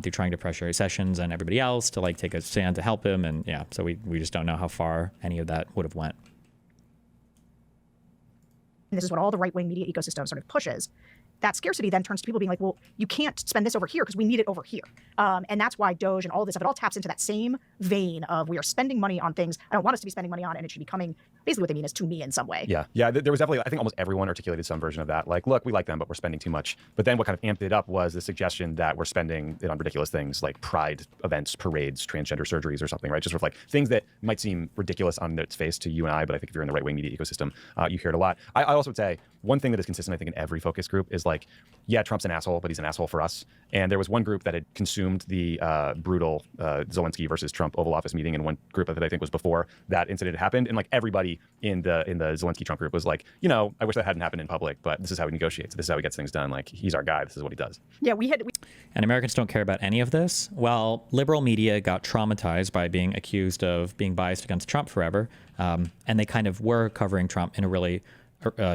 through trying to pressure Sessions and everybody else to like take a stand to help him. And yeah, so we just don't know how far any of that would have went. And this is what all the right-wing media ecosystem sort of pushes. That scarcity then turns to people being like, well, you can't spend this over here because we need it over here. And that's why Doge and all this stuff, it all taps into that same vein of we are spending money on things I don't want us to be spending money on, and it should be coming, basically what they mean is to me in some way. Yeah. There was definitely, I think almost everyone articulated some version of that. Like, look, we like them, but we're spending too much. But then what kind of amped it up was the suggestion that we're spending it on ridiculous things like pride events, parades, transgender surgeries or something, right? Just sort of like things that might seem ridiculous on its face to you and I, but I think if you're in the right-wing media ecosystem, you hear it a lot. I also would say one thing that is consistent, I think, in every focus group is like, yeah, Trump's an asshole, but he's an asshole for us. And there was one group that had consumed the brutal Zelensky versus Trump Oval Office meeting, and one group that I think was before that incident happened. And like everybody in the Zelensky Trump group was like, I wish that hadn't happened in public, but this is how he negotiates. This is how he gets things done. Like, he's our guy. This is what he does. Yeah, and Americans don't care about any of this. Well, liberal media got traumatized by being accused of being biased against Trump forever. And they kind of were covering Trump in a really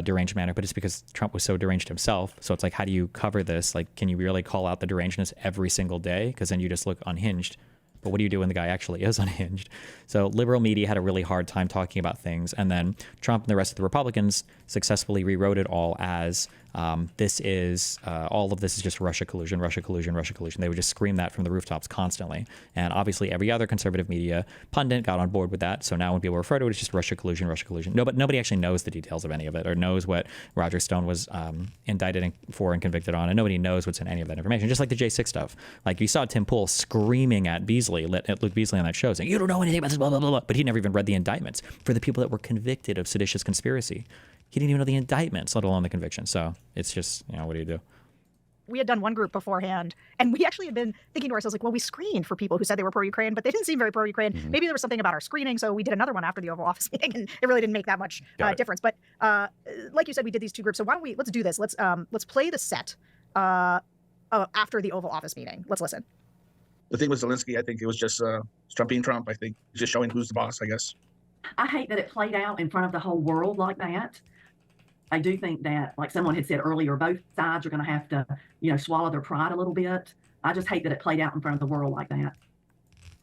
deranged manner, but it's because Trump was so deranged himself. So it's like, how do you cover this? Like, can you really call out the derangedness every single day? Because then you just look unhinged. But what do you do when the guy actually is unhinged? So liberal media had a really hard time talking about things. And then Trump and the rest of the Republicans successfully rewrote it all as all of this is just Russia collusion, Russia collusion, Russia collusion. They would just scream that from the rooftops constantly. And obviously every other conservative media pundit got on board with that. So now when people refer to it, it's just Russia collusion, Russia collusion. No, but nobody actually knows the details of any of it or knows what Roger Stone was indicted for and convicted on. And nobody knows what's in any of that information. Just like the J6 stuff. Like you saw Tim Pool screaming at Luke Beasley on that show saying, you don't know anything about this, blah, blah, blah, blah. But he never even read the indictments for the people that were convicted of seditious conspiracy. He didn't even know the indictments, let alone the conviction. So it's just, what do you do? We had done one group beforehand, and we actually had been thinking to ourselves, like, well, we screened for people who said they were pro-Ukraine, but they didn't seem very pro-Ukraine. Mm-hmm. Maybe there was something about our screening, so we did another one after the Oval Office meeting, and it really didn't make that much difference. But like you said, we did these two groups, so let's do this. Let's play the set after the Oval Office meeting. Let's listen. The thing with Zelensky, I think it was just Trump being Trump. I think just showing who's the boss, I guess. I hate that it played out in front of the whole world like that. I do think that, like someone had said earlier, both sides are going to have to, swallow their pride a little bit. I just hate that it played out in front of the world like that.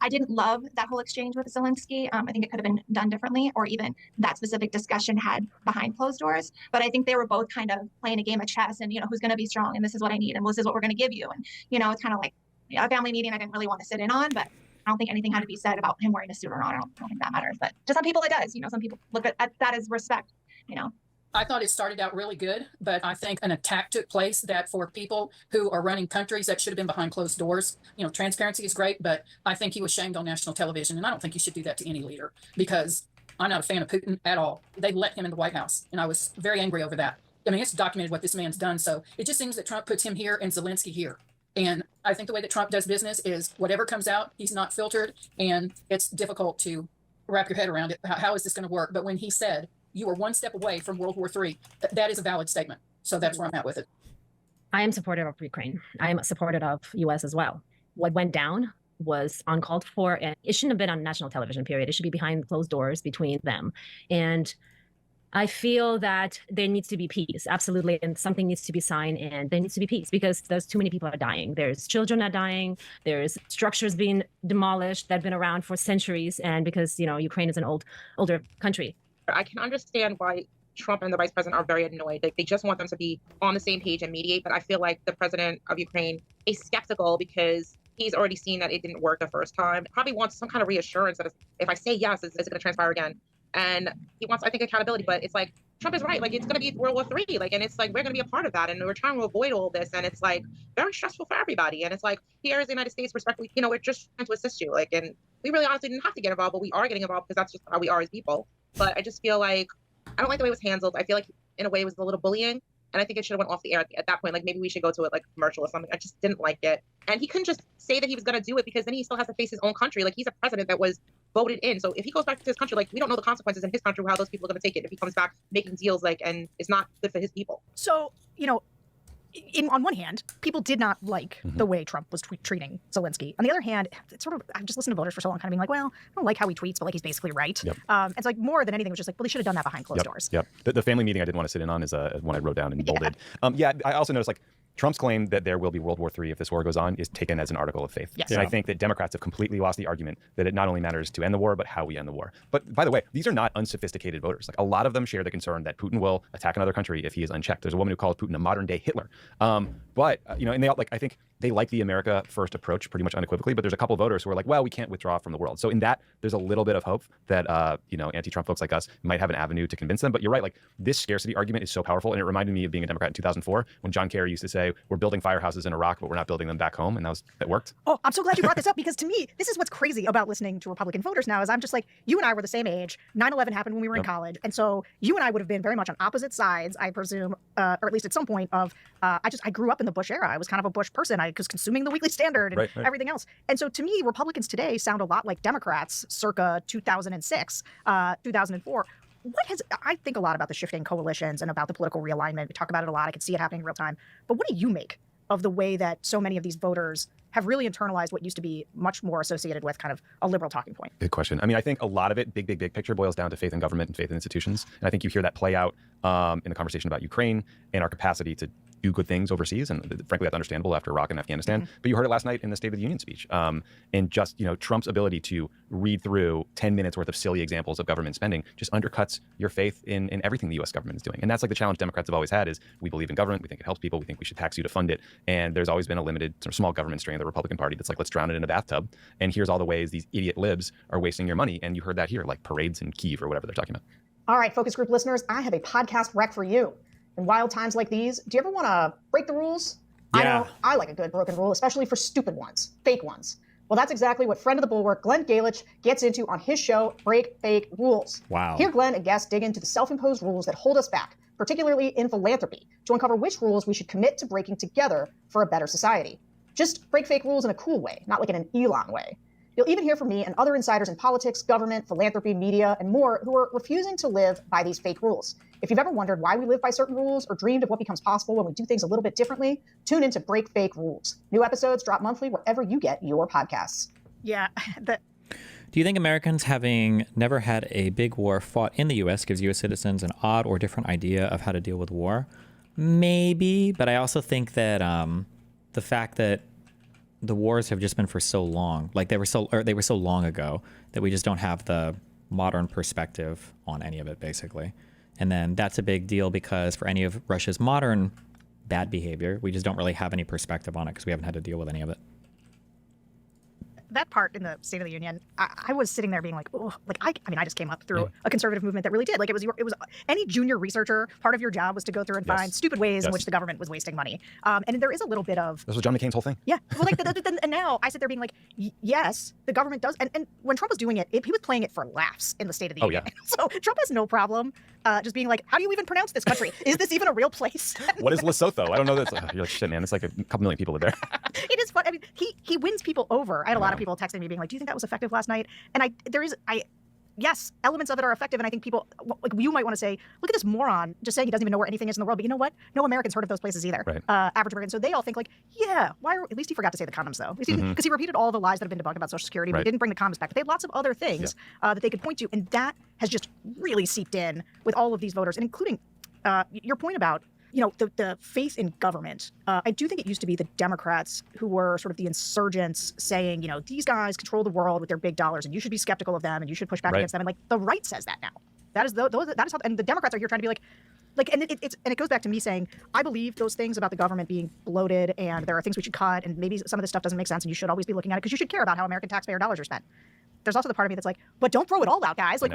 I didn't love that whole exchange with Zelensky. I think it could have been done differently, or even that specific discussion had behind closed doors. But I think they were both kind of playing a game of chess and, who's going to be strong and this is what I need and this is what we're going to give you. And, it's kind of like a family meeting I didn't really want to sit in on, but I don't think anything had to be said about him wearing a suit or not. I don't think that matters. But to some people it does. Some people look at that as respect, I thought it started out really good, but I think an attack took place that for people who are running countries that should have been behind closed doors, transparency is great, but I think he was shamed on national television. And I don't think you should do that to any leader because I'm not a fan of Putin at all. They let him in the White House. And I was very angry over that. I mean, it's documented what this man's done. So it just seems that Trump puts him here and Zelensky here. And I think the way that Trump does business is whatever comes out, he's not filtered, and it's difficult to wrap your head around it. How is this going to work? But when he said you were one step away from World War III, that is a valid statement. So that's where I'm at with it. I am supportive of Ukraine. I am supportive of U.S. as well. What went down was uncalled for, and it shouldn't have been on national television, period. It should be behind closed doors between them. And I feel that there needs to be peace, absolutely, and something needs to be signed, and there needs to be peace because there's too many people are dying. There's children are dying. There's structures being demolished that have been around for centuries, and because Ukraine is an older country. I can understand why Trump and the vice president are very annoyed. Like, they just want them to be on the same page and mediate. But I feel like the president of Ukraine is skeptical because he's already seen that it didn't work the first time. Probably wants some kind of reassurance that if I say yes, is it going to transpire again? And he wants, I think, accountability. But it's like, Trump is right. Like, it's going to be World War III. Like, and it's like, we're going to be a part of that. And we're trying to avoid all this. And it's like very stressful for everybody. And it's like, here is the United States, respectfully, we're just trying to assist you. Like, and we really honestly didn't have to get involved, but we are getting involved because that's just how we are as people. But I just feel like, I don't like the way it was handled. I feel like in a way it was a little bullying. And I think it should have went off the air at that point. Like, maybe we should go to it like a commercial or something. I just didn't like it. And he couldn't just say that he was going to do it because then he still has to face his own country. Like, he's a president that was voted in. So if he goes back to his country, like, we don't know the consequences in his country, how those people are going to take it if he comes back making deals, like, and it's not good for his people. So, on one hand, people did not like the way Trump was treating Zelensky. On the other hand, it's sort of, I've just listened to voters for so long, kind of being like, well, I don't like how he tweets, but like, he's basically right. Yep. It's like, more than anything, it was just like, well, he should have done that behind closed doors. Yep. The family meeting I didn't want to sit in on is one I wrote down and bolded. I also noticed, like, Trump's claim that there will be World War III if this war goes on is taken as an article of faith. Yes. And I think that Democrats have completely lost the argument that it not only matters to end the war, but how we end the war. But by the way, these are not unsophisticated voters. Like, a lot of them share the concern that Putin will attack another country if he is unchecked. There's a woman who calls Putin a modern day Hitler. And they all, like, I think they like the America first approach pretty much unequivocally, but there's a couple of voters who are like, well, we can't withdraw from the world. So in that, there's a little bit of hope that, anti-Trump folks like us might have an avenue to convince them. But you're right, like, this scarcity argument is so powerful. And it reminded me of being a Democrat in 2004 when John Kerry used to say, we're building firehouses in Iraq, but we're not building them back home. And that worked. Oh, I'm so glad you brought this up because to me, this is what's crazy about listening to Republican voters now is I'm just like, you and I were the same age. 9/11 happened when we were in college. And so you and I would have been very much on opposite sides, I presume, or at least at some point of, I grew up in the Bush era. I was kind of a Bush person. I was consuming the Weekly Standard and everything else. And so to me, Republicans today sound a lot like Democrats circa 2006, 2004. I think a lot about the shifting coalitions and about the political realignment. We talk about it a lot. I can see it happening in real time. But what do you make of the way that so many of these voters have really internalized what used to be much more associated with kind of a liberal talking point? Good question. I mean, I think a lot of it, big picture, boils down to faith in government and faith in institutions. And I think you hear that play out in the conversation about Ukraine and our capacity to do good things overseas. And frankly, that's understandable after Iraq and Afghanistan. But you heard it last night in the State of the Union speech. And just, Trump's ability to read through 10 minutes worth of silly examples of government spending just undercuts your faith in everything the U.S. government is doing. And that's like the challenge Democrats have always had is we believe in government. We think it helps people. We think we should tax you to fund it. And there's always been a limited sort of small government strain of the Republican Party that's like, let's drown it in a bathtub. And here's all the ways these idiot libs are wasting your money. And you heard that here, like parades in Kyiv or whatever they're talking about. All right, focus group listeners, I have a podcast rec for you. In wild times like these, do you ever want to break the rules? Yeah. I know I like a good broken rule, especially for stupid ones, fake ones. Well, that's exactly what friend of the Bulwark, Glenn Galich, gets into on his show, Break Fake Rules. Wow. Here, Glenn and guests dig into the self-imposed rules that hold us back, particularly in philanthropy, to uncover which rules we should commit to breaking together for a better society. Just break fake rules in a cool way, not like in an Elon way. You'll even hear from me and other insiders in politics, government, philanthropy, media, and more who are refusing to live by these fake rules. If you've ever wondered why we live by certain rules or dreamed of what becomes possible when we do things a little bit differently, tune in to Break Fake Rules. New episodes drop monthly wherever you get your podcasts. Yeah. Do you think Americans having never had a big war fought in the U.S. gives U.S. citizens an odd or different idea of how to deal with war? Maybe, but I also think that the fact that the wars have just been for so long, like they were so long ago that we just don't have the modern perspective on any of it, basically. And then that's a big deal because for any of Russia's modern bad behavior, we just don't really have any perspective on it because we haven't had to deal with any of it. that part in the State of the Union, I was sitting there being like, oh, like I mean, I just came up through a conservative movement that really did. Like it was any junior researcher. Part of your job was to go through and find stupid ways in which the government was wasting money. And there is a little bit of this was John McCain's whole thing. Yeah, well, like and now I sit there being like, yes, the government does. And when Trump was doing it, he was playing it for laughs in the State of the Union. Yeah. So Trump has no problem just being like, how do you even pronounce this country? Is this even a real place? What is Lesotho? I don't know this. You're like, shit, man. It's like a couple million people live there. It is fun. I mean, he wins people over. I had a lot of people texting me being like, do you think that was effective last night? And yes, elements of it are effective. And I think people, like you might want to say, look at this moron just saying he doesn't even know where anything is in the world. But you know what? No Americans heard of those places either. Right. Average Americans. So they all think like, yeah, at least he forgot to say the condoms though. Because he repeated all the lies that have been debunked about Social Security. But he didn't bring the condoms back. But they had lots of other things that they could point to. And that has just really seeped in with all of these voters, and including your point about, the faith in government. I do think it used to be the Democrats who were sort of the insurgents saying, these guys control the world with their big dollars and you should be skeptical of them and you should push back against them. And like the right says that now. That is how, and the Democrats are here trying to be like, and it goes back to me saying, I believe those things about the government being bloated and there are things we should cut and maybe some of this stuff doesn't make sense and you should always be looking at it because you should care about how American taxpayer dollars are spent. There's also the part of me that's like, but don't throw it all out, guys. Like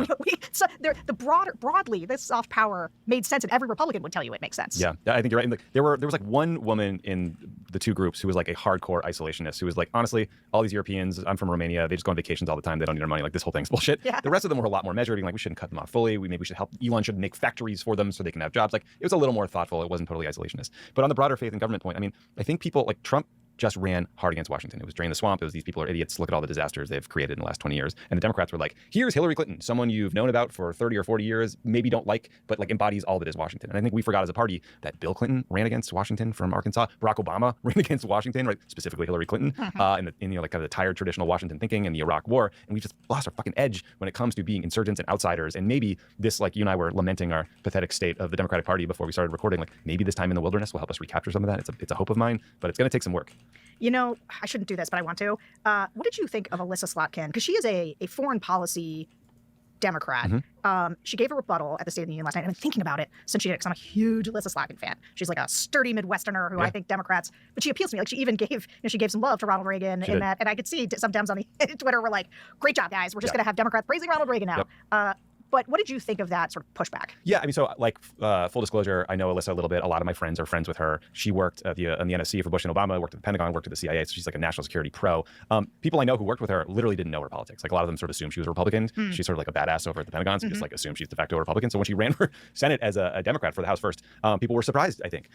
broadly, this soft power made sense, and every Republican would tell you it makes sense. Yeah, I think you're right. And there was like one woman in the two groups who was like a hardcore isolationist who was like, honestly, all these Europeans, I'm from Romania, they just go on vacations all the time. They don't need our money. Like this whole thing's bullshit. Yeah. The rest of them were a lot more measured, being like, we shouldn't cut them off fully. Maybe we should help. Elon should make factories for them so they can have jobs. Like it was a little more thoughtful. It wasn't totally isolationist. But on the broader faith in government point, I mean, I think people like Trump just ran hard against Washington. It was drain the swamp. It was these people are idiots. Look at all the disasters they've created in the last 20 years. And the Democrats were like, here's Hillary Clinton, someone you've known about for 30 or 40 years, maybe don't like, but like embodies all that is Washington. And I think we forgot as a party that Bill Clinton ran against Washington from Arkansas. Barack Obama ran against Washington, right? Specifically Hillary Clinton, in like kind of the tired traditional Washington thinking and the Iraq War. And we just lost our fucking edge when it comes to being insurgents and outsiders. And maybe this, like you and I were lamenting our pathetic state of the Democratic Party before we started recording, like maybe this time in the wilderness will help us recapture some of that. It's a hope of mine, but it's going to take some work. I shouldn't do this, but I want to. What did you think of Alyssa Slotkin? Because she is a foreign policy Democrat. She gave a rebuttal at the State of the Union last night. I've been thinking about it since she did, because I'm a huge Alyssa Slotkin fan. She's like a sturdy Midwesterner who I think Democrats, but she appeals to me. Like she even gave, she gave some love to Ronald Reagan in that, and I could see some Dems on the Twitter were like, "Great job, guys. We're just going to have Democrats praising Ronald Reagan now." But what did you think of that sort of pushback? Yeah, I mean, so like full disclosure, I know Alyssa a little bit. A lot of my friends are friends with her. She worked in the NSC for Bush and Obama, worked at the Pentagon, worked at the CIA, so she's like a national security pro. People I know who worked with her literally didn't know her politics. Like a lot of them sort of assumed she was a Republican. She's sort of like a badass over at the Pentagon, so just like assume she's de facto a Republican. So when she ran for Senate as a Democrat for the House first, people were surprised, I think.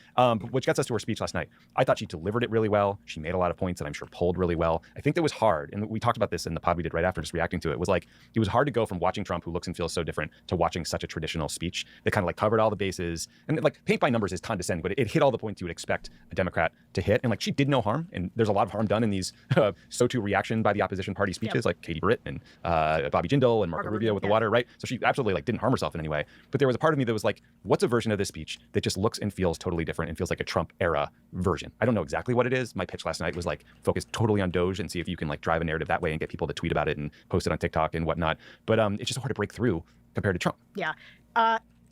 Which gets us to her speech last night. I thought she delivered it really well. She made a lot of points that I'm sure polled really well. I think that was hard, and we talked about this in the pod we did right after, just reacting to it. Was like it was hard to go from watching Trump, who looks and feels so different, to watching such a traditional speech that kind of like covered all the bases, and like paint by numbers is condescending, but it hit all the points you would expect a Democrat to hit. And like she did no harm, and there's a lot of harm done in these so-to reaction by the opposition party speeches, like Katie Britt and Bobby Jindal and Marco Rubio with the water, right? So she absolutely like didn't harm herself in any way. But there was a part of me that was like, what's a version of this speech that just looks and feels totally different and feels like a Trump era version? I don't know exactly what it is. My pitch last night was like focused totally on Doge and see if you can like drive a narrative that way and get people to tweet about it and post it on TikTok and whatnot. But it's just hard to break through compared to Trump. Yeah.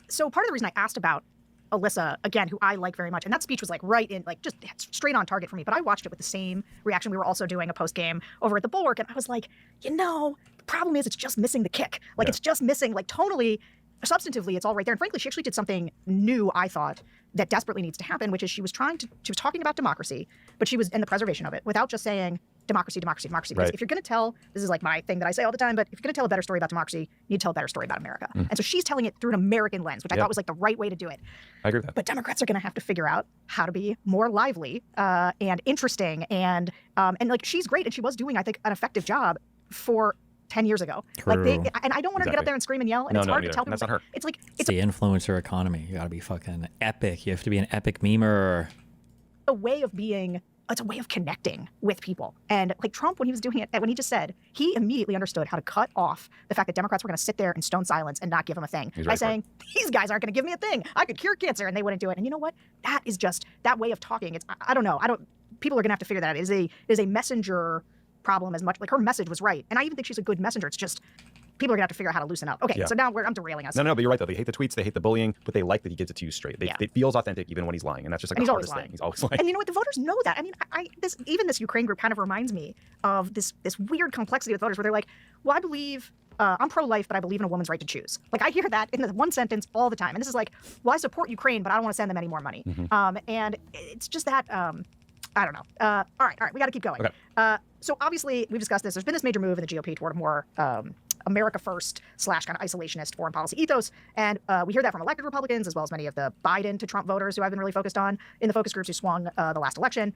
So part of the reason I asked about Alyssa, again, who I like very much, and that speech was like right in, like just straight on target for me, but I watched it with the same reaction. We were also doing a post game over at the Bulwark, and I was like, the problem is it's just missing the kick. Like it's just missing, like tonally, substantively, it's all right there. And frankly, she actually did something new, I thought, that desperately needs to happen, which is she was talking about democracy, but she was in the preservation of it without just saying democracy. Because if you're going to tell, this is like my thing that I say all the time, but if you're going to tell a better story about democracy, you need to tell a better story about America. And so she's telling it through an American lens, which I thought was like the right way to do it. I agree with that. But Democrats are going to have to figure out how to be more lively and interesting. And like she's great, and she was doing, I think, an effective job for 10 years ago. Like and I don't want her to get up there and scream and yell, and it's hard to tell people. That's not her. It's like it's the influencer economy. You got to be fucking epic. You have to be an epic memer. It's a way of connecting with people. And like Trump, when he was doing it, when he just said, he immediately understood how to cut off the fact that Democrats were going to sit there in stone silence and not give him a thing by saying, these guys aren't going to give me a thing. I could cure cancer, and they wouldn't do it. And you know what? That is just that way of talking. It's I don't know. People are going to have to figure that out. It is a messenger problem as much. Like her message was right, and I even think she's a good messenger. It's just people are gonna have to figure out how to loosen up. Okay, so now I'm derailing us. No, but you're right though. They hate the tweets, they hate the bullying, but they like that he gives it to you straight. It feels authentic even when he's lying, and that's just like the hardest thing. He's always lying. And you know what? The voters know that. I mean, this Ukraine group kind of reminds me of this weird complexity with voters where they're like, well, I believe I'm pro-life, but I believe in a woman's right to choose. Like I hear that in the one sentence all the time, and this is like, well, I support Ukraine, but I don't want to send them any more money. And it's just that. I don't know. All right, we got to keep going. Okay. So obviously, we've discussed this. There's been this major move in the GOP toward a more America first / kind of isolationist foreign policy ethos, and we hear that from elected Republicans as well as many of the Biden to Trump voters who I've been really focused on in the focus groups who swung the last election.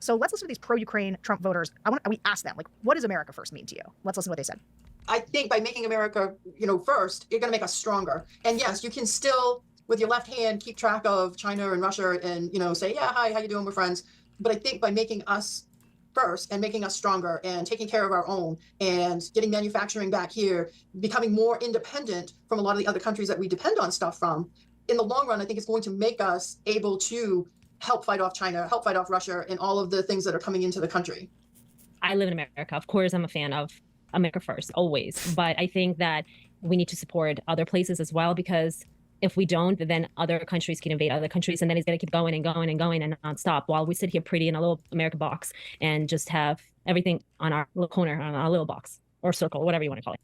So let's listen to these pro-Ukraine Trump voters. We ask them, like, what does America first mean to you? Let's listen to what they said. I think by making America, first, you're going to make us stronger. And yes, you can still, with your left hand, keep track of China and Russia and, say, yeah, hi, how you doing? We're friends. But I think by making us first and making us stronger and taking care of our own and getting manufacturing back here, becoming more independent from a lot of the other countries that we depend on stuff from, in the long run, I think it's going to make us able to help fight off China, help fight off Russia, and all of the things that are coming into the country. I live in America. Of course, I'm a fan of America first, always. But I think that we need to support other places as well, because if we don't, then other countries can invade other countries, and then it's going to keep going and going and going and nonstop while we sit here pretty in a little America box and just have everything on our little corner, on our little box or circle, whatever you want to call it.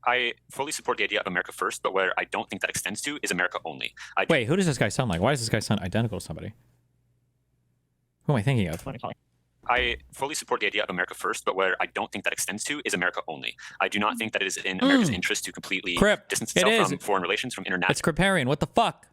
I fully support the idea of America first, but where I don't think that extends to is America only. Wait, who does this guy sound like? Why does this guy sound identical to somebody? Who am I thinking of? I fully support the idea of America first, but where I don't think that extends to is America only. I do not think that it is in America's interest to completely distance itself from foreign relations, from international. It's Kriparian. What the fuck?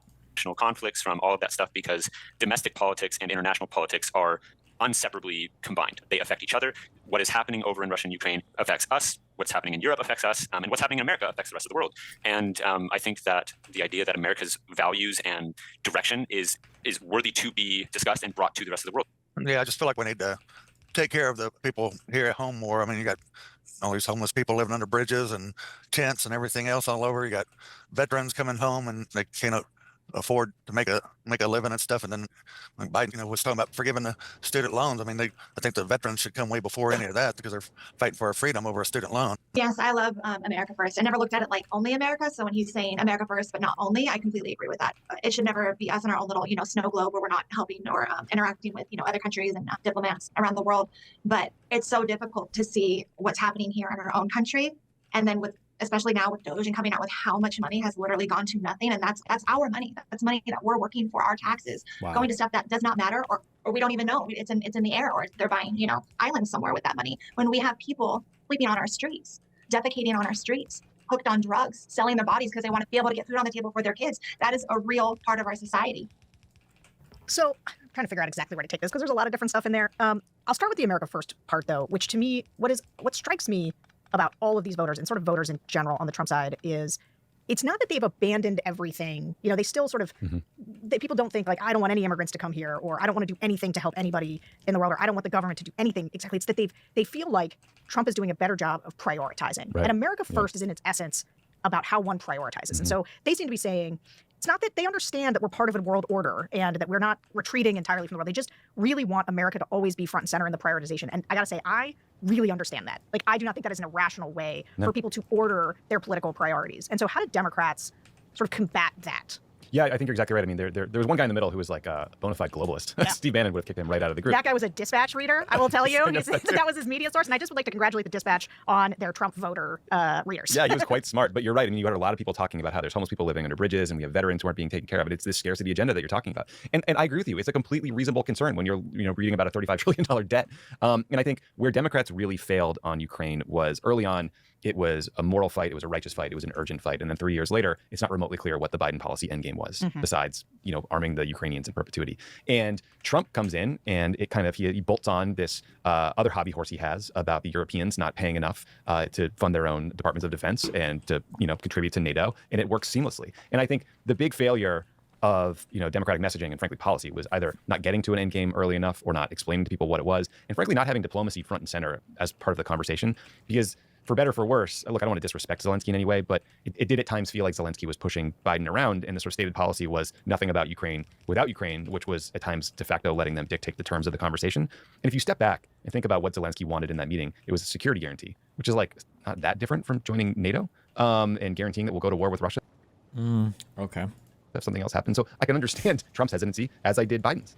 Conflicts, from all of that stuff, because domestic politics and international politics are inseparably combined. They affect each other. What is happening over in Russia and Ukraine affects us. What's happening in Europe affects us, and what's happening in America affects the rest of the world. And I think that the idea that America's values and direction is worthy to be discussed and brought to the rest of the world. Yeah, I just feel like we need to take care of the people here at home more. I mean, you got all these homeless people living under bridges and tents and everything else all over. You got veterans coming home and they can't afford to make a living and stuff. And then when Biden was talking about forgiving the student loans. I mean, I think the veterans should come way before any of that, because they're fighting for our freedom over a student loan. Yes, I love America first. I never looked at it like only America. So when he's saying America first, but not only, I completely agree with that. It should never be us in our own little, snow globe where we're not helping or interacting with, other countries and diplomats around the world. But it's so difficult to see what's happening here in our own country. And then especially now with Doge and coming out with how much money has literally gone to nothing. And that's our money. That's money that we're working for, our taxes, going to stuff that does not matter, or we don't even know. It's in the air, or they're buying, islands somewhere with that money. When we have people sleeping on our streets, defecating on our streets, hooked on drugs, selling their bodies because they want to be able to get food on the table for their kids. That is a real part of our society. So I'm trying to figure out exactly where to take this, because there's a lot of different stuff in there. I'll start with the America First part, though, which to me, what strikes me about all of these voters and sort of voters in general on the Trump side is it's not that they've abandoned everything. They still sort of, people don't think like, I don't want any immigrants to come here, or I don't want to do anything to help anybody in the world, or I don't want the government to do anything. Exactly. It's that they feel like Trump is doing a better job of prioritizing. Right. And America First is in its essence about how one prioritizes. And so they seem to be saying, it's not that they understand that we're part of a world order and that we're not retreating entirely from the world. They just really want America to always be front and center in the prioritization. And I got to say, I really understand that. Like, I do not think that is an irrational way for people to order their political priorities. And so how do Democrats sort of combat that? Yeah, I think you're exactly right. I mean, there was one guy in the middle who was like a bona fide globalist. Yeah. Steve Bannon would have kicked him right out of the group. That guy was a Dispatch reader, I will tell you. That was his media source. And I just would like to congratulate the Dispatch on their Trump voter readers. Yeah, he was quite smart. But you're right. I mean, you had a lot of people talking about how there's homeless people living under bridges and we have veterans who aren't being taken care of. It's this scarcity agenda that you're talking about. And I agree with you. It's a completely reasonable concern when you're reading about a $35 trillion debt. And I think where Democrats really failed on Ukraine was early on, it was a moral fight. It was a righteous fight. It was an urgent fight. And then 3 years later, it's not remotely clear what the Biden policy endgame was, besides, arming the Ukrainians in perpetuity. And Trump comes in and it kind of, he bolts on this other hobby horse he has about the Europeans not paying enough to fund their own departments of defense and to, contribute to NATO. And it works seamlessly. And I think the big failure of democratic messaging and frankly policy was either not getting to an end game early enough or not explaining to people what it was, and frankly not having diplomacy front and center as part of the conversation. Because for better or for worse, look, I don't want to disrespect Zelensky in any way, but it did at times feel like Zelensky was pushing Biden around, and the sort of stated policy was nothing about Ukraine without Ukraine, which was at times de facto letting them dictate the terms of the conversation. And if you step back and think about what Zelensky wanted in that meeting, it was a security guarantee, which is like not that different from joining NATO and guaranteeing that we'll go to war with Russia. Okay. If something else happens. So I can understand Trump's hesitancy, as I did Biden's.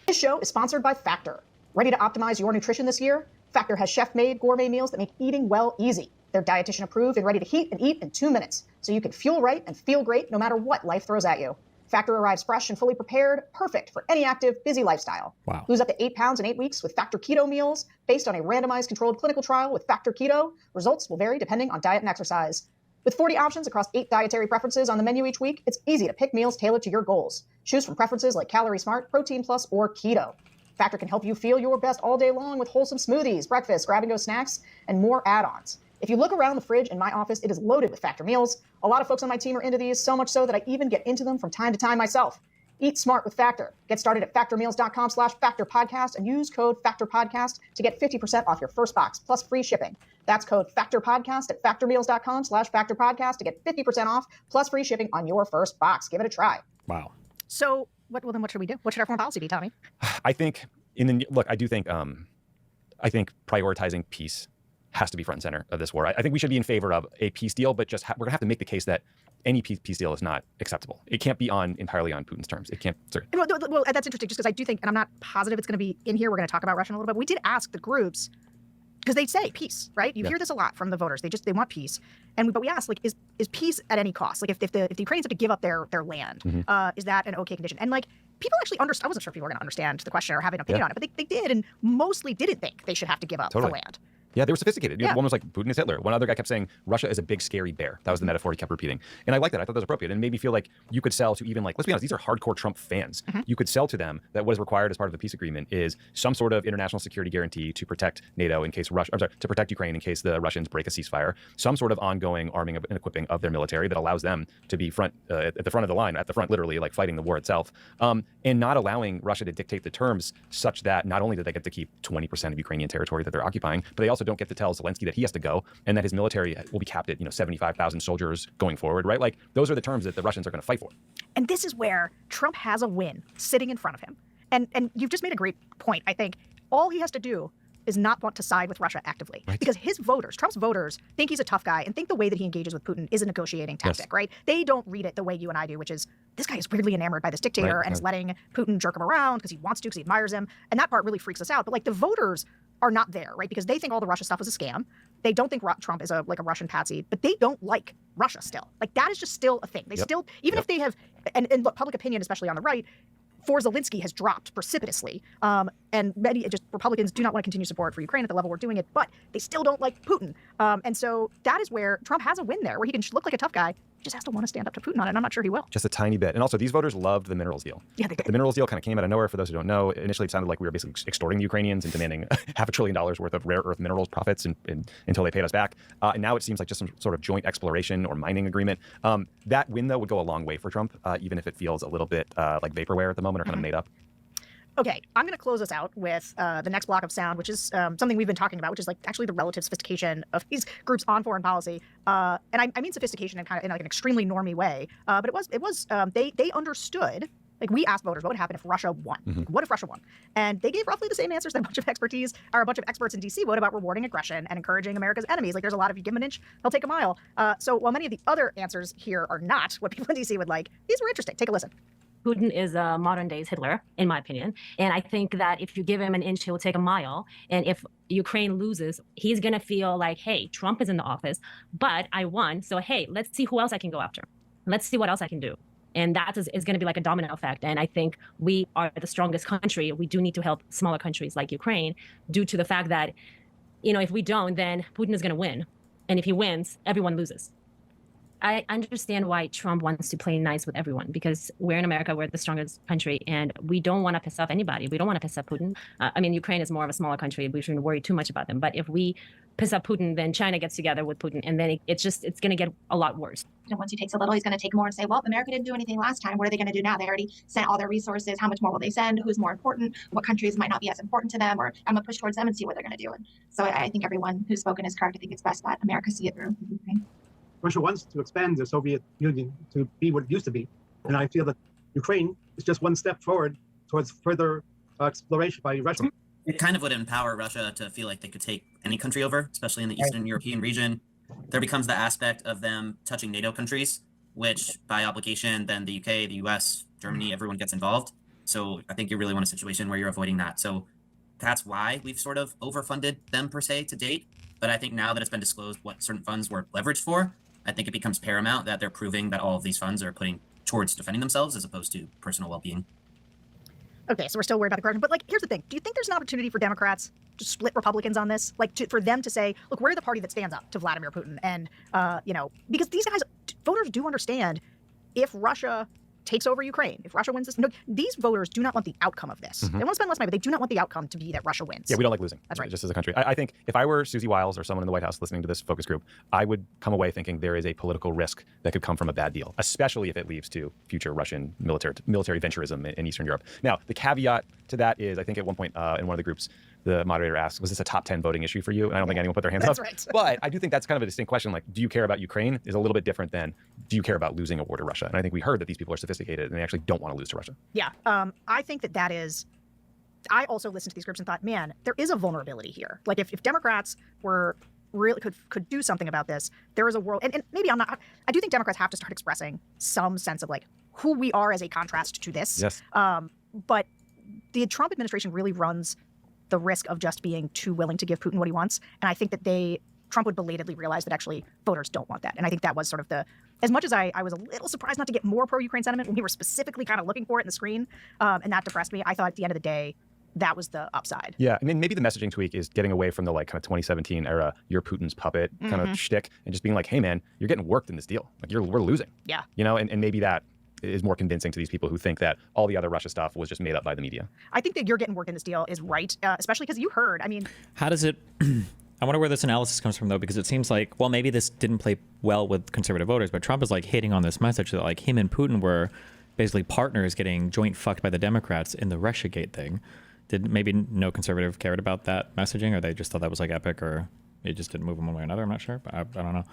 This show is sponsored by Factor. Ready to optimize your nutrition this year? Factor has chef-made gourmet meals that make eating well easy. They're dietitian approved and ready to heat and eat in 2 minutes, so you can fuel right and feel great no matter what life throws at you. Factor arrives fresh and fully prepared, perfect for any active, busy lifestyle. Wow. Lose up to 8 pounds in 8 weeks with Factor Keto meals based on a randomized controlled clinical trial with Factor Keto. Results will vary depending on diet and exercise. With 40 options across 8 dietary preferences on the menu each week, it's easy to pick meals tailored to your goals. Choose from preferences like Calorie Smart, Protein Plus, or Keto. Factor can help you feel your best all day long with wholesome smoothies, breakfast, grab-and-go snacks, and more add-ons. If you look around the fridge in my office, it is loaded with Factor meals. A lot of folks on my team are into these, so much so that I even get into them from time to time myself. Eat smart with Factor. Get started at factormeals.com/factorpodcast and use code factorpodcast to get 50% off your first box plus free shipping. That's code factorpodcast at factormeals.com/factorpodcast to get 50% off plus free shipping on your first box. Give it a try. Wow. So, what should we do? What should our foreign policy be, Tommy? I think I do think I think prioritizing peace has to be front and center of this war. I think we should be in favor of a peace deal, but just we're gonna have to make the case that any peace deal is not acceptable. It can't be entirely on Putin's terms. It can't. Sorry. Well, that's interesting, just because I do think, and I'm not positive it's going to be in here. We're going to talk about Russia in a little bit. We did ask the groups, because they say peace, right? You hear this a lot from the voters. They want peace, but we asked, like, is peace at any cost? Like, if the Ukrainians have to give up their land, is that an okay condition? And like, people actually understand. I wasn't sure if people were going to understand the question or have an opinion on it, but they did, and mostly didn't think they should have to give up the land. Yeah, they were sophisticated. One was like, Putin is Hitler. One other guy kept saying, Russia is a big, scary bear. That was the metaphor he kept repeating. And I liked that. I thought that was appropriate. And it made me feel like you could sell to even, like, let's be honest, these are hardcore Trump fans. You could sell to them that what is required as part of the peace agreement is some sort of international security guarantee to protect NATO in case to protect Ukraine in case the Russians break a ceasefire, some sort of ongoing arming and equipping of their military that allows them to be at the front of the line, at the front, literally, like fighting the war itself, and not allowing Russia to dictate the terms such that not only do they get to keep 20% of Ukrainian territory that they're occupying, but they also don't get to tell Zelensky that he has to go and that his military will be capped at 75,000 soldiers going forward, right? Like, those are the terms that the Russians are going to fight for. And this is where Trump has a win sitting in front of him. And you've just made a great point. I think all he has to do is not want to side with Russia actively, because his voters, Trump's voters, think he's a tough guy and think the way that he engages with Putin is a negotiating tactic, right? They don't read it the way you and I do, which is, this guy is weirdly enamored by this dictator and is letting Putin jerk him around because he wants to, because he admires him. And that part really freaks us out. But like, the voters are not there, right? Because they think all the Russia stuff is a scam. They don't think Trump is a Russian patsy, but they don't like Russia still. Like, that is just still a thing. They still, even if they have, and look, public opinion, especially on the right, for Zelensky has dropped precipitously. And many Republicans do not want to continue support for Ukraine at the level we're doing it, but they still don't like Putin. And so that is where Trump has a win there, where he can look like a tough guy. He just has to want to stand up to Putin on it, and I'm not sure he will. Just a tiny bit. And also, these voters loved the minerals deal. Yeah, they did. The minerals deal kind of came out of nowhere, for those who don't know. Initially, it sounded like we were basically extorting the Ukrainians and demanding $500 billion worth of rare earth minerals profits until they paid us back. And now it seems like just some sort of joint exploration or mining agreement. That win, though, would go a long way for Trump, even if it feels a little bit like vaporware at the moment or kind of made up. Okay, I'm going to close us out with the next block of sound, which is something we've been talking about, which is like actually the relative sophistication of these groups on foreign policy. And I mean sophistication in kind of in like an extremely normie way. But they understood. Like, we asked voters, what would happen if Russia won? What if Russia won? And they gave roughly the same answers that a bunch of experts in D.C. would about rewarding aggression and encouraging America's enemies. Like, there's a lot of, you give them an inch, they'll take a mile. So while many of the other answers here are not what people in D.C. would like, these were interesting. Take a listen. Putin is a modern day Hitler, in my opinion. And I think that if you give him an inch, he'll take a mile. And if Ukraine loses, he's going to feel like, hey, Trump is in the office, but I won. So, hey, let's see who else I can go after. Let's see what else I can do. And that is going to be like a domino effect. And I think we are the strongest country. We do need to help smaller countries like Ukraine, due to the fact that, if we don't, then Putin is going to win. And if he wins, everyone loses. I understand why Trump wants to play nice with everyone, because we're in America, we're the strongest country, and we don't want to piss off anybody. We don't want to piss off Putin. I mean, Ukraine is more of a smaller country. We shouldn't worry too much about them. But if we piss off Putin, then China gets together with Putin, and then it's going to get a lot worse. And once he takes a little, he's going to take more and say, well, America didn't do anything last time. What are they going to do now? They already sent all their resources. How much more will they send? Who's more important? What countries might not be as important to them? Or I'm going to push towards them and see what they're going to do. And so I think everyone who's spoken is correct. I think it's best that America see it through. Russia wants to expand the Soviet Union to be what it used to be. And I feel that Ukraine is just one step forward towards further exploration by Russia. It kind of would empower Russia to feel like they could take any country over, especially in the Eastern European region. There becomes the aspect of them touching NATO countries, which by obligation, then the UK, the US, Germany, everyone gets involved. So I think you really want a situation where you're avoiding that. So that's why we've sort of overfunded them per se to date. But I think now that it's been disclosed what certain funds were leveraged for, I think it becomes paramount that they're proving that all of these funds are putting towards defending themselves as opposed to personal well-being. Okay, so we're still worried about the corruption. But like, here's the thing. Do you think there's an opportunity for Democrats to split Republicans on this? Like, for them to say, look, we're the party that stands up to Vladimir Putin. And, because these guys, voters do understand if Russia takes over Ukraine, if Russia wins this. No, these voters do not want the outcome of this. They want to spend less money, but they do not want the outcome to be that Russia wins. Yeah, we don't like losing. That's right. Just as a country. I think if I were Susie Wiles or someone in the White House listening to this focus group, I would come away thinking there is a political risk that could come from a bad deal, especially if it leads to future Russian military venturism in Eastern Europe. Now, the caveat to that is, I think at one point in one of the groups, the moderator asked, was this a top 10 voting issue for you? And I don't think anyone put their hands up. That's right. But I do think that's kind of a distinct question. Like, do you care about Ukraine is a little bit different than do you care about losing a war to Russia? And I think we heard that these people are sophisticated and they actually don't want to lose to Russia. Yeah, I think that is. I also listened to these groups and thought, man, there is a vulnerability here. Like, if Democrats were really could do something about this, there is a world. And maybe I'm not. I do think Democrats have to start expressing some sense of like who we are as a contrast to this. Yes. But the Trump administration really runs the risk of just being too willing to give Putin what he wants. And I think that Trump would belatedly realize that actually voters don't want that. And I think that was sort of as much as I was a little surprised not to get more pro-Ukraine sentiment when we were specifically kind of looking for it in the screen, and that depressed me, I thought at the end of the day, that was the upside. Yeah, I mean, maybe the messaging tweak is getting away from the like kind of 2017 era, you're Putin's puppet kind of shtick, and just being like, hey man, you're getting worked in this deal. Like we're losing. Yeah. And maybe that is more convincing to these people who think that all the other Russia stuff was just made up by the media. I think that you're getting worked in this deal is right, especially because you heard, I mean. How does it, I wonder where this analysis comes from though, because it seems like, well, maybe this didn't play well with conservative voters, but Trump is like hitting on this message that like him and Putin were basically partners getting joint fucked by the Democrats in the Russiagate thing. Did maybe no conservative cared about that messaging, or they just thought that was like epic, or it just didn't move them one way or another? I'm not sure, but I don't know.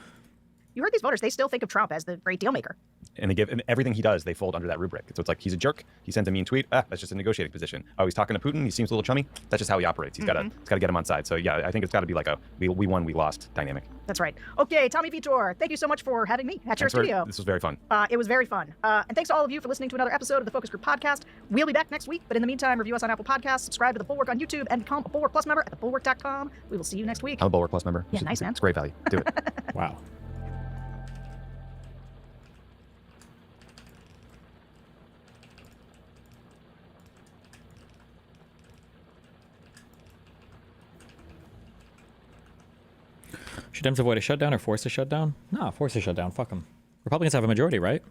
You heard these voters, they still think of Trump as the great deal maker. And everything he does, they fold under that rubric. So it's like, he's a jerk. He sends a mean tweet. That's just a negotiating position. Oh, he's talking to Putin. He seems a little chummy. That's just how he operates. He's got to get him on side. So yeah, I think it's got to be like a we won, we lost dynamic. That's right. Okay, Tommy Vitor, thank you so much for having me at your studio. This was very fun. It was very fun. And thanks to all of you for listening to another episode of the Focus Group Podcast. We'll be back next week, but in the meantime, review us on Apple Podcasts, subscribe to The Bulwark on YouTube, and become a Bulwark Plus member at thebulwark.com. We will see you next week. I'm a Bulwark Plus member. Yeah, nice, man. It's great value. Do it. Wow. Should Dems avoid a shutdown or force a shutdown? No, force a shutdown. Fuck them. Republicans have a majority, right?